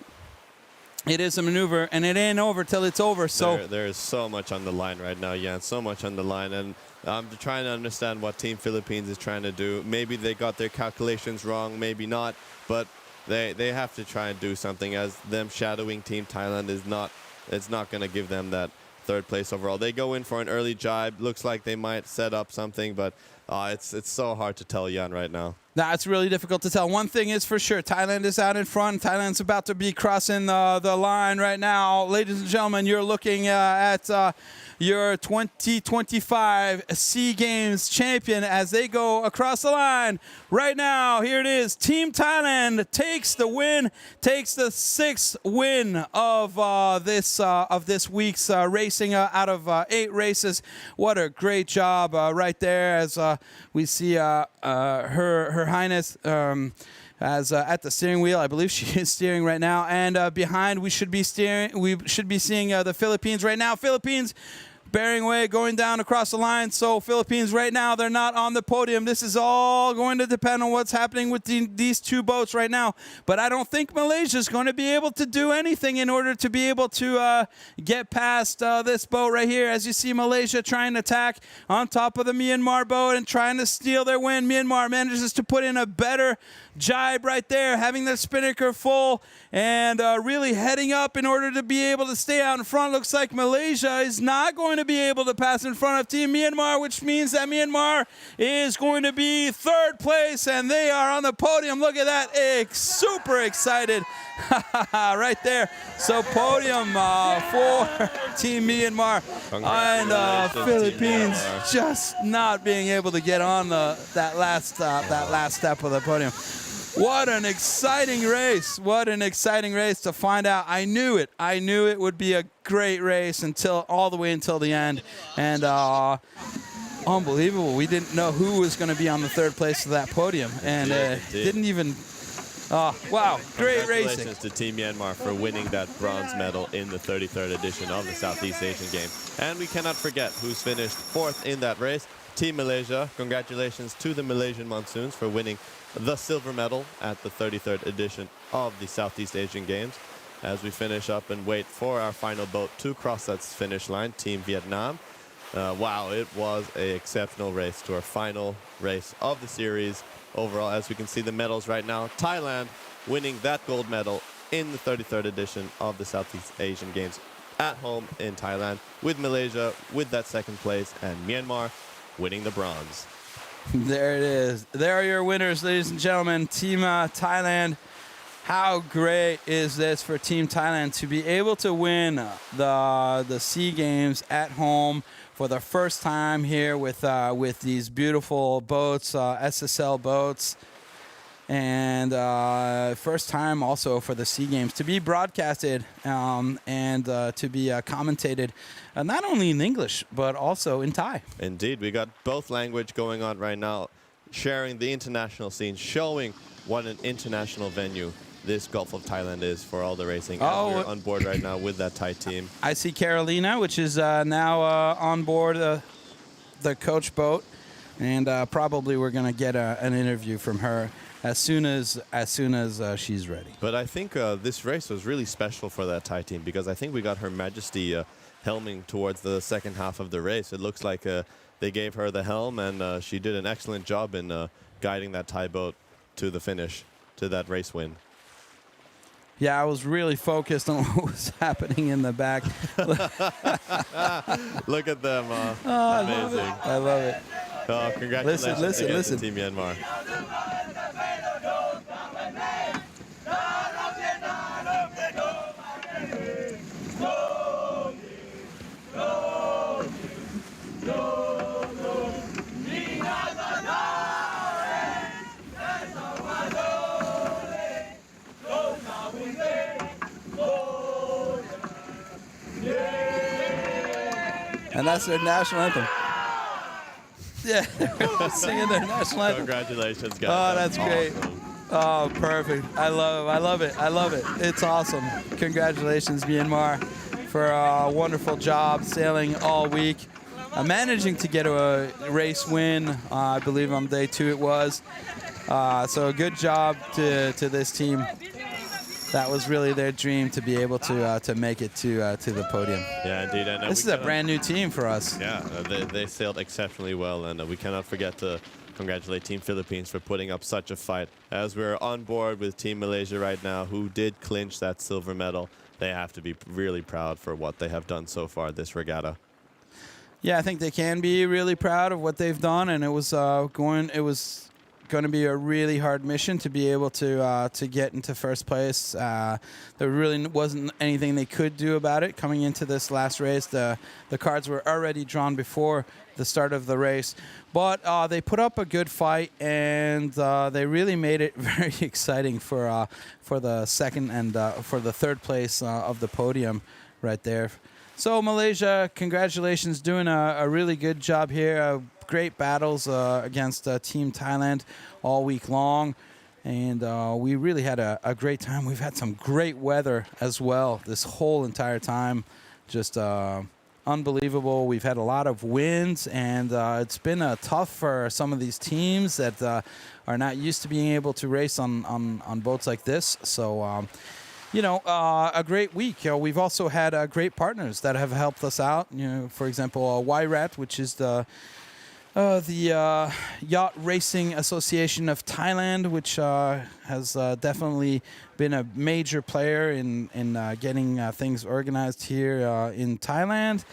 it is a maneuver, and it ain't over till it's over. So there is so much on the line right now, Jan. So much on the line, and I'm trying to understand what Team Philippines is trying to do. Maybe they got their calculations wrong, maybe not, but they have to try and do something, as them shadowing Team Thailand is not, it's not going to give them that third place overall. They go in for an early jibe. Looks like they might set up something, but it's so hard to tell, Jan, right now. It's really difficult to tell. One thing is for sure, Thailand is out in front. Thailand's about to be crossing the line right now. Ladies and gentlemen, you're looking at your 2025 SEA Games champion as they go across the line. Right now, here it is. Team Thailand takes the win, takes the 6th win of this week's racing out of 8 races. What a great job right there, as we see Her Highness as at the steering wheel. I believe she is steering right now, and behind we should be seeing the Philippines right now. Philippines bearing away, going down across the line. So Philippines right now, they're not on the podium. This is all going to depend on what's happening with these two boats right now. But I don't think Malaysia is going to be able to do anything in order to be able to get past this boat right here. As you see Malaysia trying to attack on top of the Myanmar boat and trying to steal their win. Myanmar manages to put in a better jibe right there, having their spinnaker full and really heading up in order to be able to stay out in front. Looks like Malaysia is not going to be able to pass in front of Team Myanmar, which means that Myanmar is going to be 3rd place, and they are on the podium. Look at that, super excited right there. So podium for Team Myanmar, and Philippines just not being able to get on that last step of the podium. What an exciting race. What an exciting race to find out. I knew it would be a great race all the way until the end. And unbelievable. We didn't know who was going to be on the 3rd place of that podium. And didn't even... wow, great racing. Congratulations to Team Myanmar for winning that bronze medal in the 33rd edition of the Southeast Asian Games. And we cannot forget who's finished 4th in that race. Team Malaysia. Congratulations to the Malaysian Monsoons for winning the silver medal at the 33rd edition of the Southeast Asian Games. As we finish up and wait for our final boat to cross that finish line, Team Vietnam. Wow, it was an exceptional race to our final race of the series overall. As we can see the medals right now, Thailand winning that gold medal in the 33rd edition of the Southeast Asian Games at home in Thailand, with Malaysia with that 2nd place, and Myanmar winning the bronze. There it is. There are your winners, ladies and gentlemen. Team Thailand. How great is this for Team Thailand to be able to win the SEA Games at home for the first time here with these beautiful boats, SSL boats, and first time also for the SEA Games to be broadcasted and to be commentated not only in English but also in Thai. Indeed, we got both language going on right now, sharing the international scene, showing what an international venue this Gulf of Thailand is for all the racing. And we're on board right now with that Thai team. I see Carolina, which is now on board the coach boat, and probably we're going to get an interview from her as soon as she's ready. But I think this race was really special for that Thai team, because I think we got Her Majesty helming towards the second half of the race. It looks like they gave her the helm, and she did an excellent job in guiding that Thai boat to the finish, to that race win. Yeah, I was really focused on what was happening in the back. Look at them. Amazing. I love it. Oh, congratulations Listen, again listen. to Team Myanmar. And that's their national anthem. Yeah, they're singing their national anthem. Congratulations, guys. Oh, that's great. Awesome. Oh, perfect. I love it. It's awesome. Congratulations, Myanmar, for a wonderful job sailing all week. Managing to get a race win, I believe on day 2 it was. So a good job to this team. That was really their dream, to be able to make it to the podium. Yeah, indeed. And, This is a brand new team for us. Yeah, they sailed exceptionally well, and we cannot forget to congratulate Team Philippines for putting up such a fight. As we're on board with Team Malaysia right now, who did clinch that silver medal, they have to be really proud for what they have done so far this regatta. Yeah, I think they can be really proud of what they've done, and it was going to be a really hard mission to be able to get into first place. There really wasn't anything they could do about it coming into this last race. The cards were already drawn before the start of the race, but they put up a good fight, and they really made it very exciting for the second and for the third place of the podium right there. So Malaysia, congratulations, doing a really good job here. Great battles against Team Thailand all week long, and we really had a great time. We've had some great weather as well this whole entire time, just unbelievable. We've had a lot of winds, and it's been tough for some of these teams that are not used to being able to race on boats like this. So a great week. We've also had great partners that have helped us out. For example, YRAT, which is the Yacht Racing Association of Thailand, which has definitely been a major player in getting things organized here in Thailand.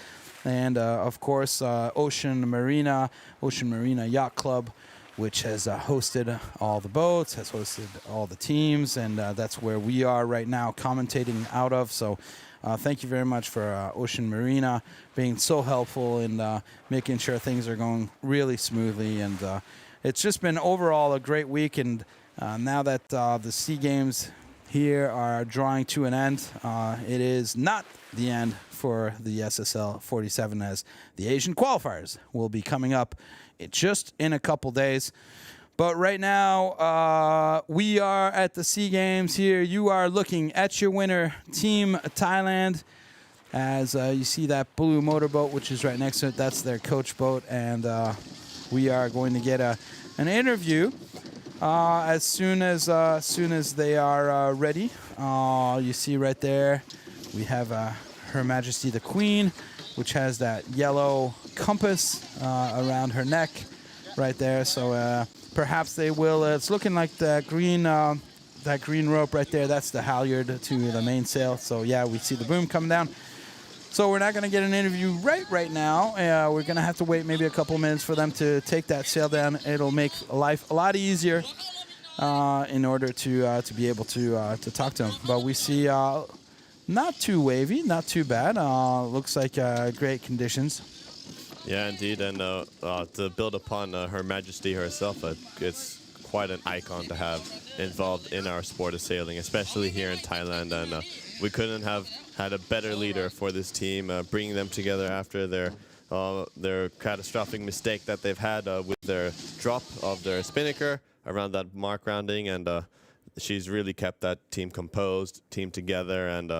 And, of course, Ocean Marina Yacht Club, which has hosted all the boats, has hosted all the teams, and that's where we are right now commentating out of. So thank you very much for Ocean Marina being so helpful in making sure things are going really smoothly. And it's just been overall a great week. And now that the SEA Games here are drawing to an end, it is not the end for the SSL47, as the Asian qualifiers will be coming up just in a couple days. But right now, we are at the SEA Games here. You are looking at your winner, Team Thailand. As you see that blue motorboat, which is right next to it, that's their coach boat. And we are going to get an interview as soon as they are ready. You see right there, we have Her Majesty the Queen, which has that yellow compass around her neck right there. So perhaps they will. It's looking like that green rope right there. That's the halyard to the mainsail. So yeah, we see the boom coming down. So we're not going to get an interview right now. We're going to have to wait maybe a couple minutes for them to take that sail down. It'll make life a lot easier in order to be able to talk to them. But we see not too wavy, not too bad. Looks like great conditions. Yeah, indeed, and to build upon Her Majesty herself, it's quite an icon to have involved in our sport of sailing, especially here in Thailand, and we couldn't have had a better leader for this team, bringing them together after their catastrophic mistake that they've had with their drop of their spinnaker around that mark rounding, and she's really kept that team composed, team together, and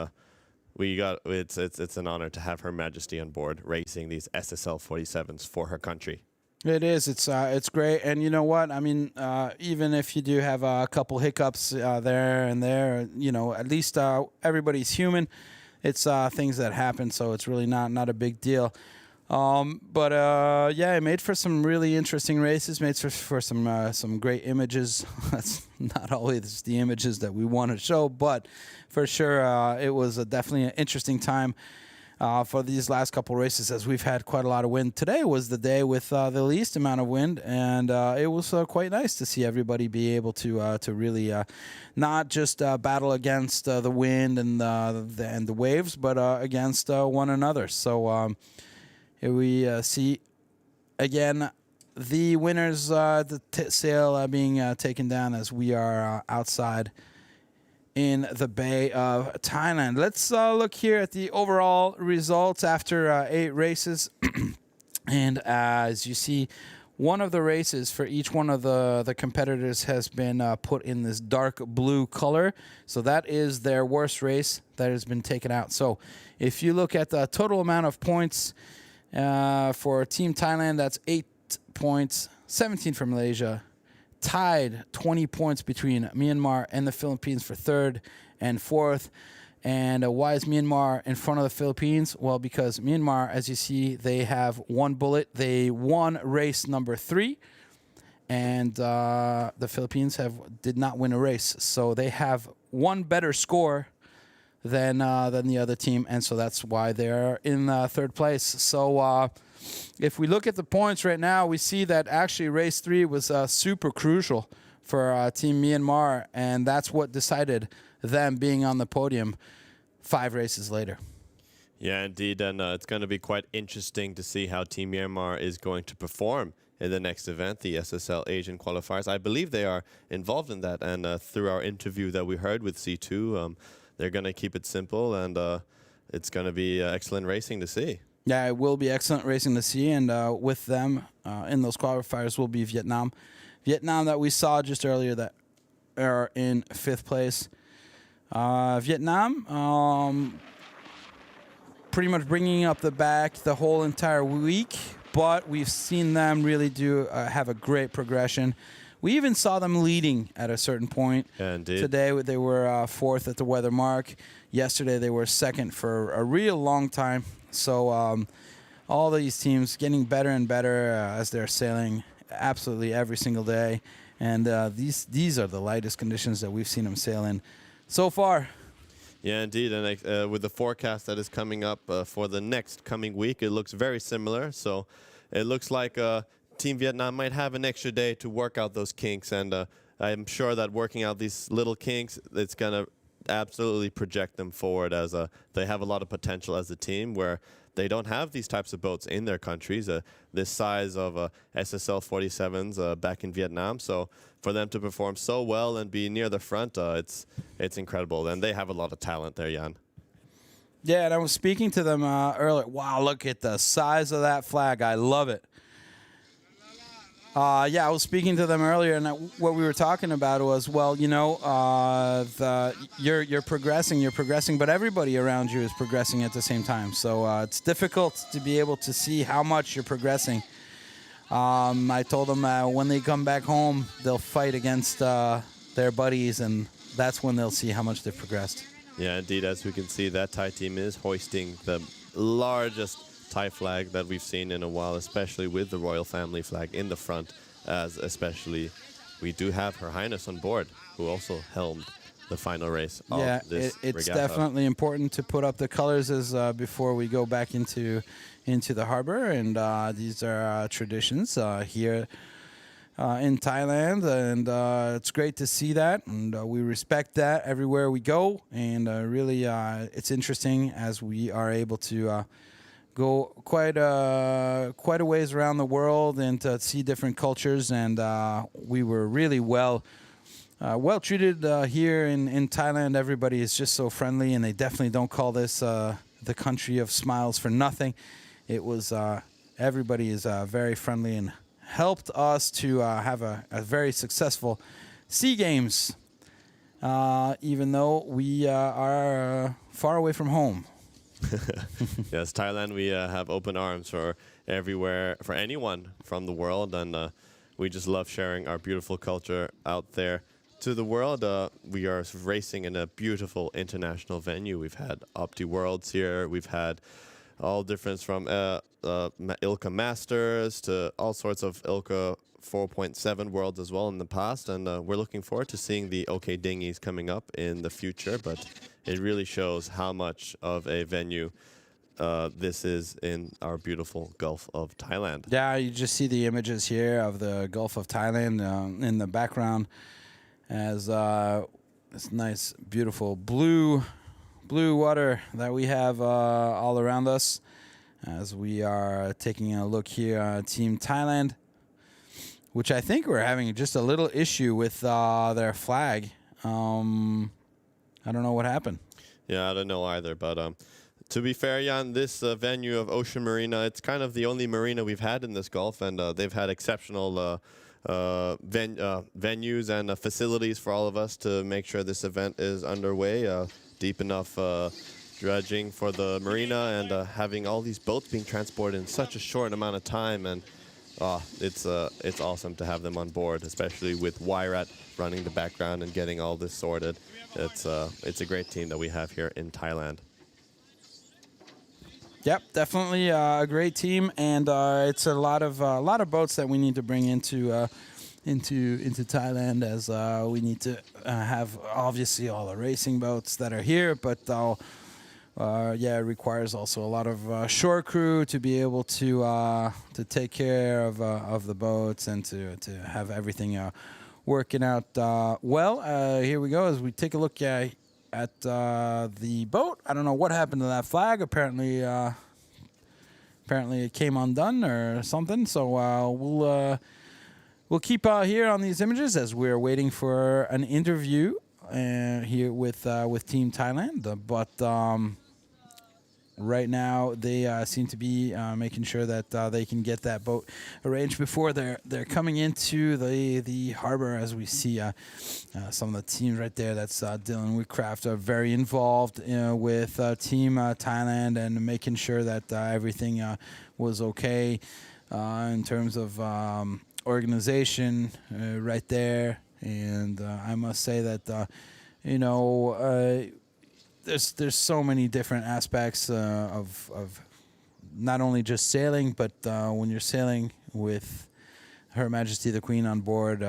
it's an honor to have Her Majesty on board racing these SSL47s for her country. It is. It's great. And you know what? I mean, even if you do have a couple hiccups there and there, at least everybody's human. it's things that happen, so it's really not a big deal. But yeah, it made for some really interesting races. Made for some great images. That's not always the images that we want to show, but for sure, it was definitely an interesting time for these last couple races, as we've had quite a lot of wind. Today was the day with the least amount of wind, and it was quite nice to see everybody be able to really not just battle against the wind and the waves, but against one another. So. Here we see, again, the winners, the sail being taken down as we are outside in the Bay of Thailand. Let's look here at the overall results after 8 races. And as you see, one of the races for each one of the competitors has been put in this dark blue color. So that is their worst race that has been taken out. So if you look at the total amount of points, for Team Thailand, that's 8 points, 17 for Malaysia. Tied 20 points between Myanmar and the Philippines for 3rd and 4th. And why is Myanmar in front of the Philippines? Well, because Myanmar, as you see, they have 1 bullet. They won race number 3. And the Philippines did not win a race. So they have 1 better score than the other team, and so that's why they're in 3rd place. So if we look at the points right now, we see that actually race 3 was super crucial for Team Myanmar, and that's what decided them being on the podium 5 races later. Yeah, indeed, and it's going to be quite interesting to see how Team Myanmar is going to perform in the next event, the SSL Asian qualifiers. I believe they are involved in that, and through our interview that we heard with C2, they're going to keep it simple, and it's going to be excellent racing to see. Yeah, it will be excellent racing to see, and with them in those qualifiers will be Vietnam. Vietnam that we saw just earlier that are in 5th place. Vietnam pretty much bringing up the back the whole entire week, but we've seen them really have a great progression. We even saw them leading at a certain point. Yeah, indeed. Today they were 4th at the weather mark. Yesterday they were 2nd for a real long time. So all these teams getting better and better as they're sailing absolutely every single day. And these are the lightest conditions that we've seen them sail in so far. Yeah, indeed. And with the forecast that is coming up for the next coming week, it looks very similar. So it looks like Team Vietnam might have an extra day to work out those kinks, and I'm sure that working out these little kinks, it's going to absolutely project them forward, as they have a lot of potential as a team where they don't have these types of boats in their countries, this size of SSL47s back in Vietnam. So for them to perform so well and be near the front, it's incredible, and they have a lot of talent there, Jan. Yeah, and I was speaking to them earlier. Wow, look at the size of that flag. I love it. Yeah, I was speaking to them earlier, and what we were talking about was, well, you know, you're progressing, but everybody around you is progressing at the same time. So it's difficult to be able to see how much you're progressing. I told them when they come back home, they'll fight against their buddies, and that's when they'll see how much they've progressed. Yeah, indeed, as we can see, that Thai team is hoisting the largest Thai flag that we've seen in a while, especially with the royal family flag in the front, as especially we do have Her Highness on board, who also helmed the final race of this it's regatta. Definitely important to put up the colors as before we go back into the harbor, and these are traditions here in Thailand, and it's great to see that, and we respect that everywhere we go, and really it's interesting as we are able to go quite a ways around the world and to see different cultures, and we were really well treated here in Thailand. Everybody is just so friendly, and they definitely don't call this the country of smiles for nothing. It was everybody is very friendly and helped us to have a very successful SEA Games, even though we are far away from home. Yes, Thailand, we have open arms for everywhere, for anyone from the world, and we just love sharing our beautiful culture out there to the world. We are racing in a beautiful international venue. We've had Opti Worlds here. We've had all difference from ILCA Masters to all sorts of ILCA 4.7 Worlds as well in the past. And we're looking forward to seeing the OK Dinghies coming up in the future. But it really shows how much of a venue this is in our beautiful Gulf of Thailand. Yeah, you just see the images here of the Gulf of Thailand in the background as this nice, beautiful blue water that we have all around us. As we are taking a look here at Team Thailand, which I think we're having just a little issue with their flag. I don't know what happened. Yeah, I don't know either, but to be fair, Jan, this venue of Ocean Marina, it's kind of the only marina we've had in this Gulf, and they've had exceptional venues and facilities for all of us to make sure this event is underway. Deep enough dredging for the marina and having all these boats being transported in such a short amount of time, and it's awesome to have them on board, especially with Wairat running the background and getting all this sorted. It's a great team that we have here in Thailand. Yep, definitely a great team, and it's a lot of boats that we need to bring into Thailand, as we need to have obviously all the racing boats that are here, but it requires also a lot of shore crew to be able to take care of the boats and to have everything working out well. Here we go as we take a look at the boat. I don't know what happened to that flag. Apparently it came undone or something. So we'll keep here on these images as we're waiting for an interview here with Team Thailand. But right now they seem to be making sure that they can get that boat arranged before they're coming into the harbor. As we see some of the teams right there, that's Dylan Woodcraft are very involved with Team Thailand and making sure that everything was okay in terms of organization right there. And I must say that there's so many different aspects of not only just sailing, but when you're sailing with Her Majesty the Queen on board,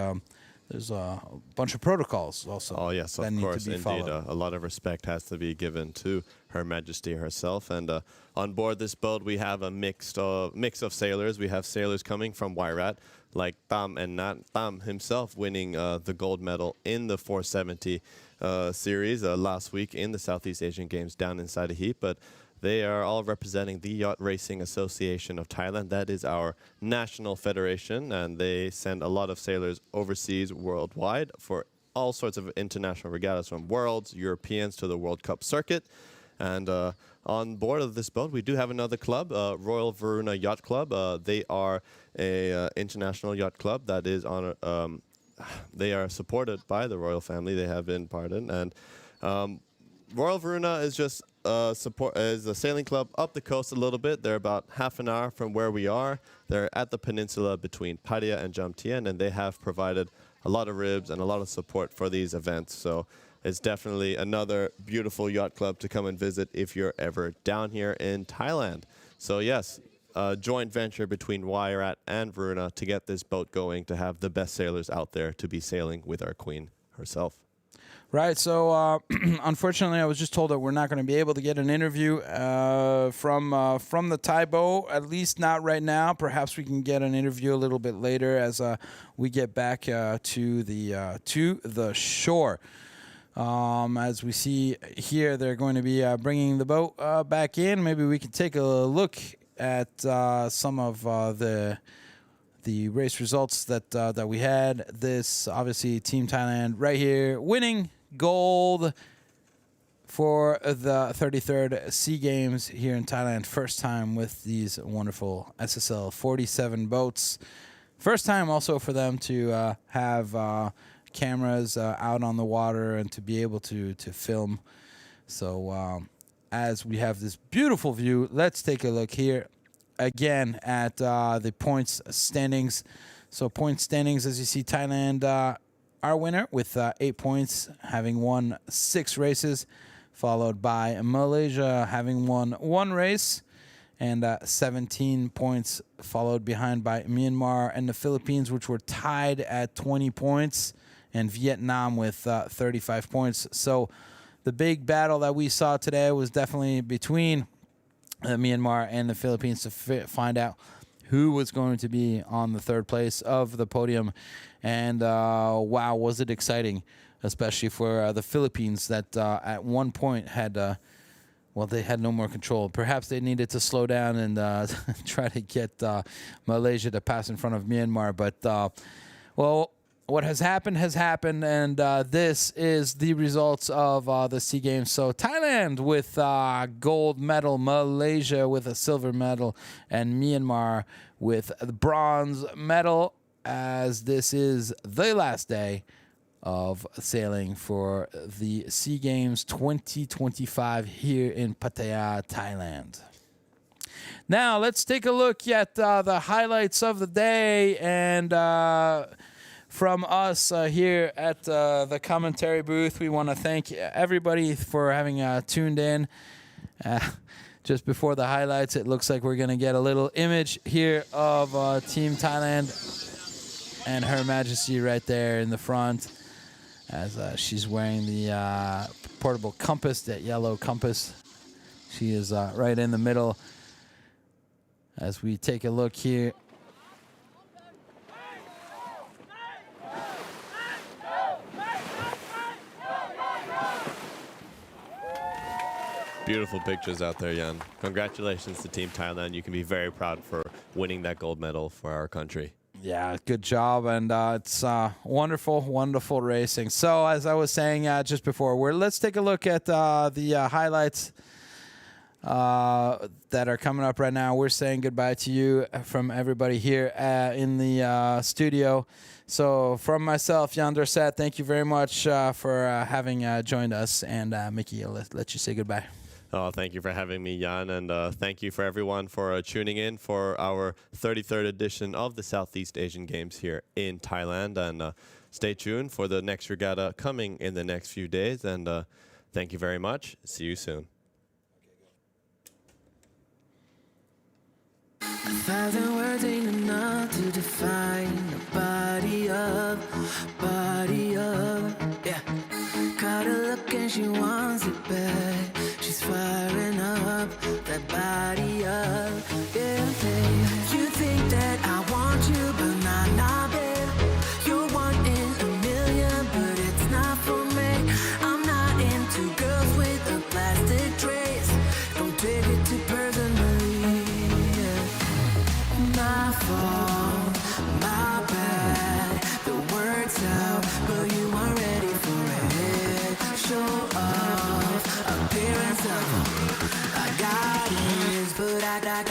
there's a bunch of protocols also. Oh yes, of course, indeed. Followed. A lot of respect has to be given to Her Majesty herself. And on board this boat, we have a mix of sailors. We have sailors coming from Wairat, like Tam and Nat. Tam himself winning the gold medal in the 470 series last week in the Southeast Asian Games down in Saidahip. But they are all representing the Yacht Racing Association of Thailand. That is our national federation, and they send a lot of sailors overseas worldwide for all sorts of international regattas, from Worlds, Europeans to the World Cup circuit. And on board of this boat, we do have another club, Royal Varuna Yacht Club. They are a international yacht club that is on they are supported by the royal family. They have been pardoned, and Royal Varuna is just is a sailing club up the coast a little bit. They're about half an hour from where we are. They're at the peninsula between Pattaya and Jomtien, and they have provided a lot of ribs and a lot of support for these events. So it's definitely another beautiful yacht club to come and visit if you're ever down here in Thailand. So yes, a joint venture between Wairat and Varuna to get this boat going, to have the best sailors out there to be sailing with our queen herself. Right, so unfortunately, I was just told that we're not going to be able to get an interview from the Thai boat, at least not right now. Perhaps we can get an interview a little bit later as we get back to the shore. As we see here, they're going to be bringing the boat back in. Maybe we can take a look at some of the race results that we had. This, obviously, Team Thailand right here winning gold for the 33rd SEA Games here in Thailand. First time with these wonderful SSL47 boats. First time also for them to have cameras out on the water and to be able to film. So as we have this beautiful view, let's take a look here again at the points standings. So point standings, as you see, Thailand our winner with 8 points, having won 6 races, followed by Malaysia having won 1 race and 17 points, followed behind by Myanmar and the Philippines, which were tied at 20 points, and Vietnam with 35 points. So the big battle that we saw today was definitely between Myanmar and the Philippines to find out who was going to be on the 3rd place of the podium. And wow, was it exciting, especially for the Philippines that at one point had, well, they had no more control. Perhaps they needed to slow down and try to get Malaysia to pass in front of Myanmar. But, well, what has happened, and this is the results of the SEA Games. So Thailand with gold medal, Malaysia with a silver medal, and Myanmar with the bronze medal, as this is the last day of sailing for the SEA Games 2025 here in Pattaya, Thailand. Now let's take a look at the highlights of the day, and from us here at the commentary booth, we want to thank everybody for having tuned in. Just before the highlights, it looks like we're going to get a little image here of Team Thailand and Her Majesty right there in the front, as she's wearing the portable compass, that yellow compass. She is right in the middle as we take a look here. Beautiful pictures out there, Jan. Congratulations to Team Thailand. You can be very proud for winning that gold medal for our country. Yeah, good job, and it's wonderful, wonderful racing. So, as I was saying just before, let's take a look at the highlights that are coming up right now. We're saying goodbye to you from everybody here in the studio. So, from myself, Jan Dorset, thank you very much for having joined us, and Mickey, I'll let you say goodbye. Oh, thank you for having me, Jan, and thank you for everyone for tuning in for our 33rd edition of the Southeast Asian Games here in Thailand. And stay tuned for the next regatta coming in the next few days. And thank you very much. See you soon. 1,000 words ain't enough to define the body of, yeah. Caught her look and she wants it back. She's firing up that body up, yeah, babe. You think that I want you, but nah, babe. You're 1 in a million, but it's not for me. I'm not into girls with a plastic trace. Don't take it too personally, yeah. My fault, my bad. The word's out, but you aren't ready for it. Show off, appearance of I got it, but I got.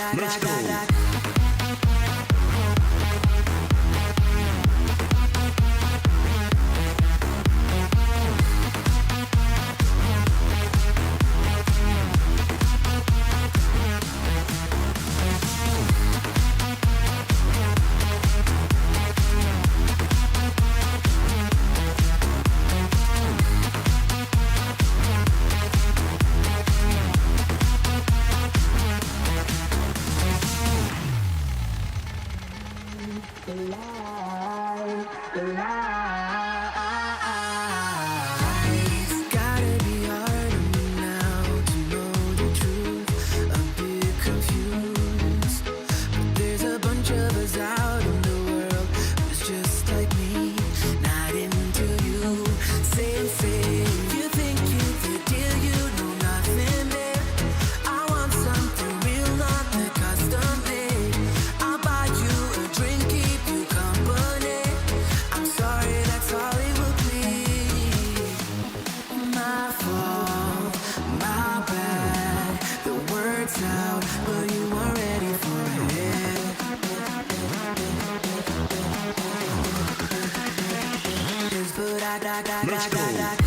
Let's go.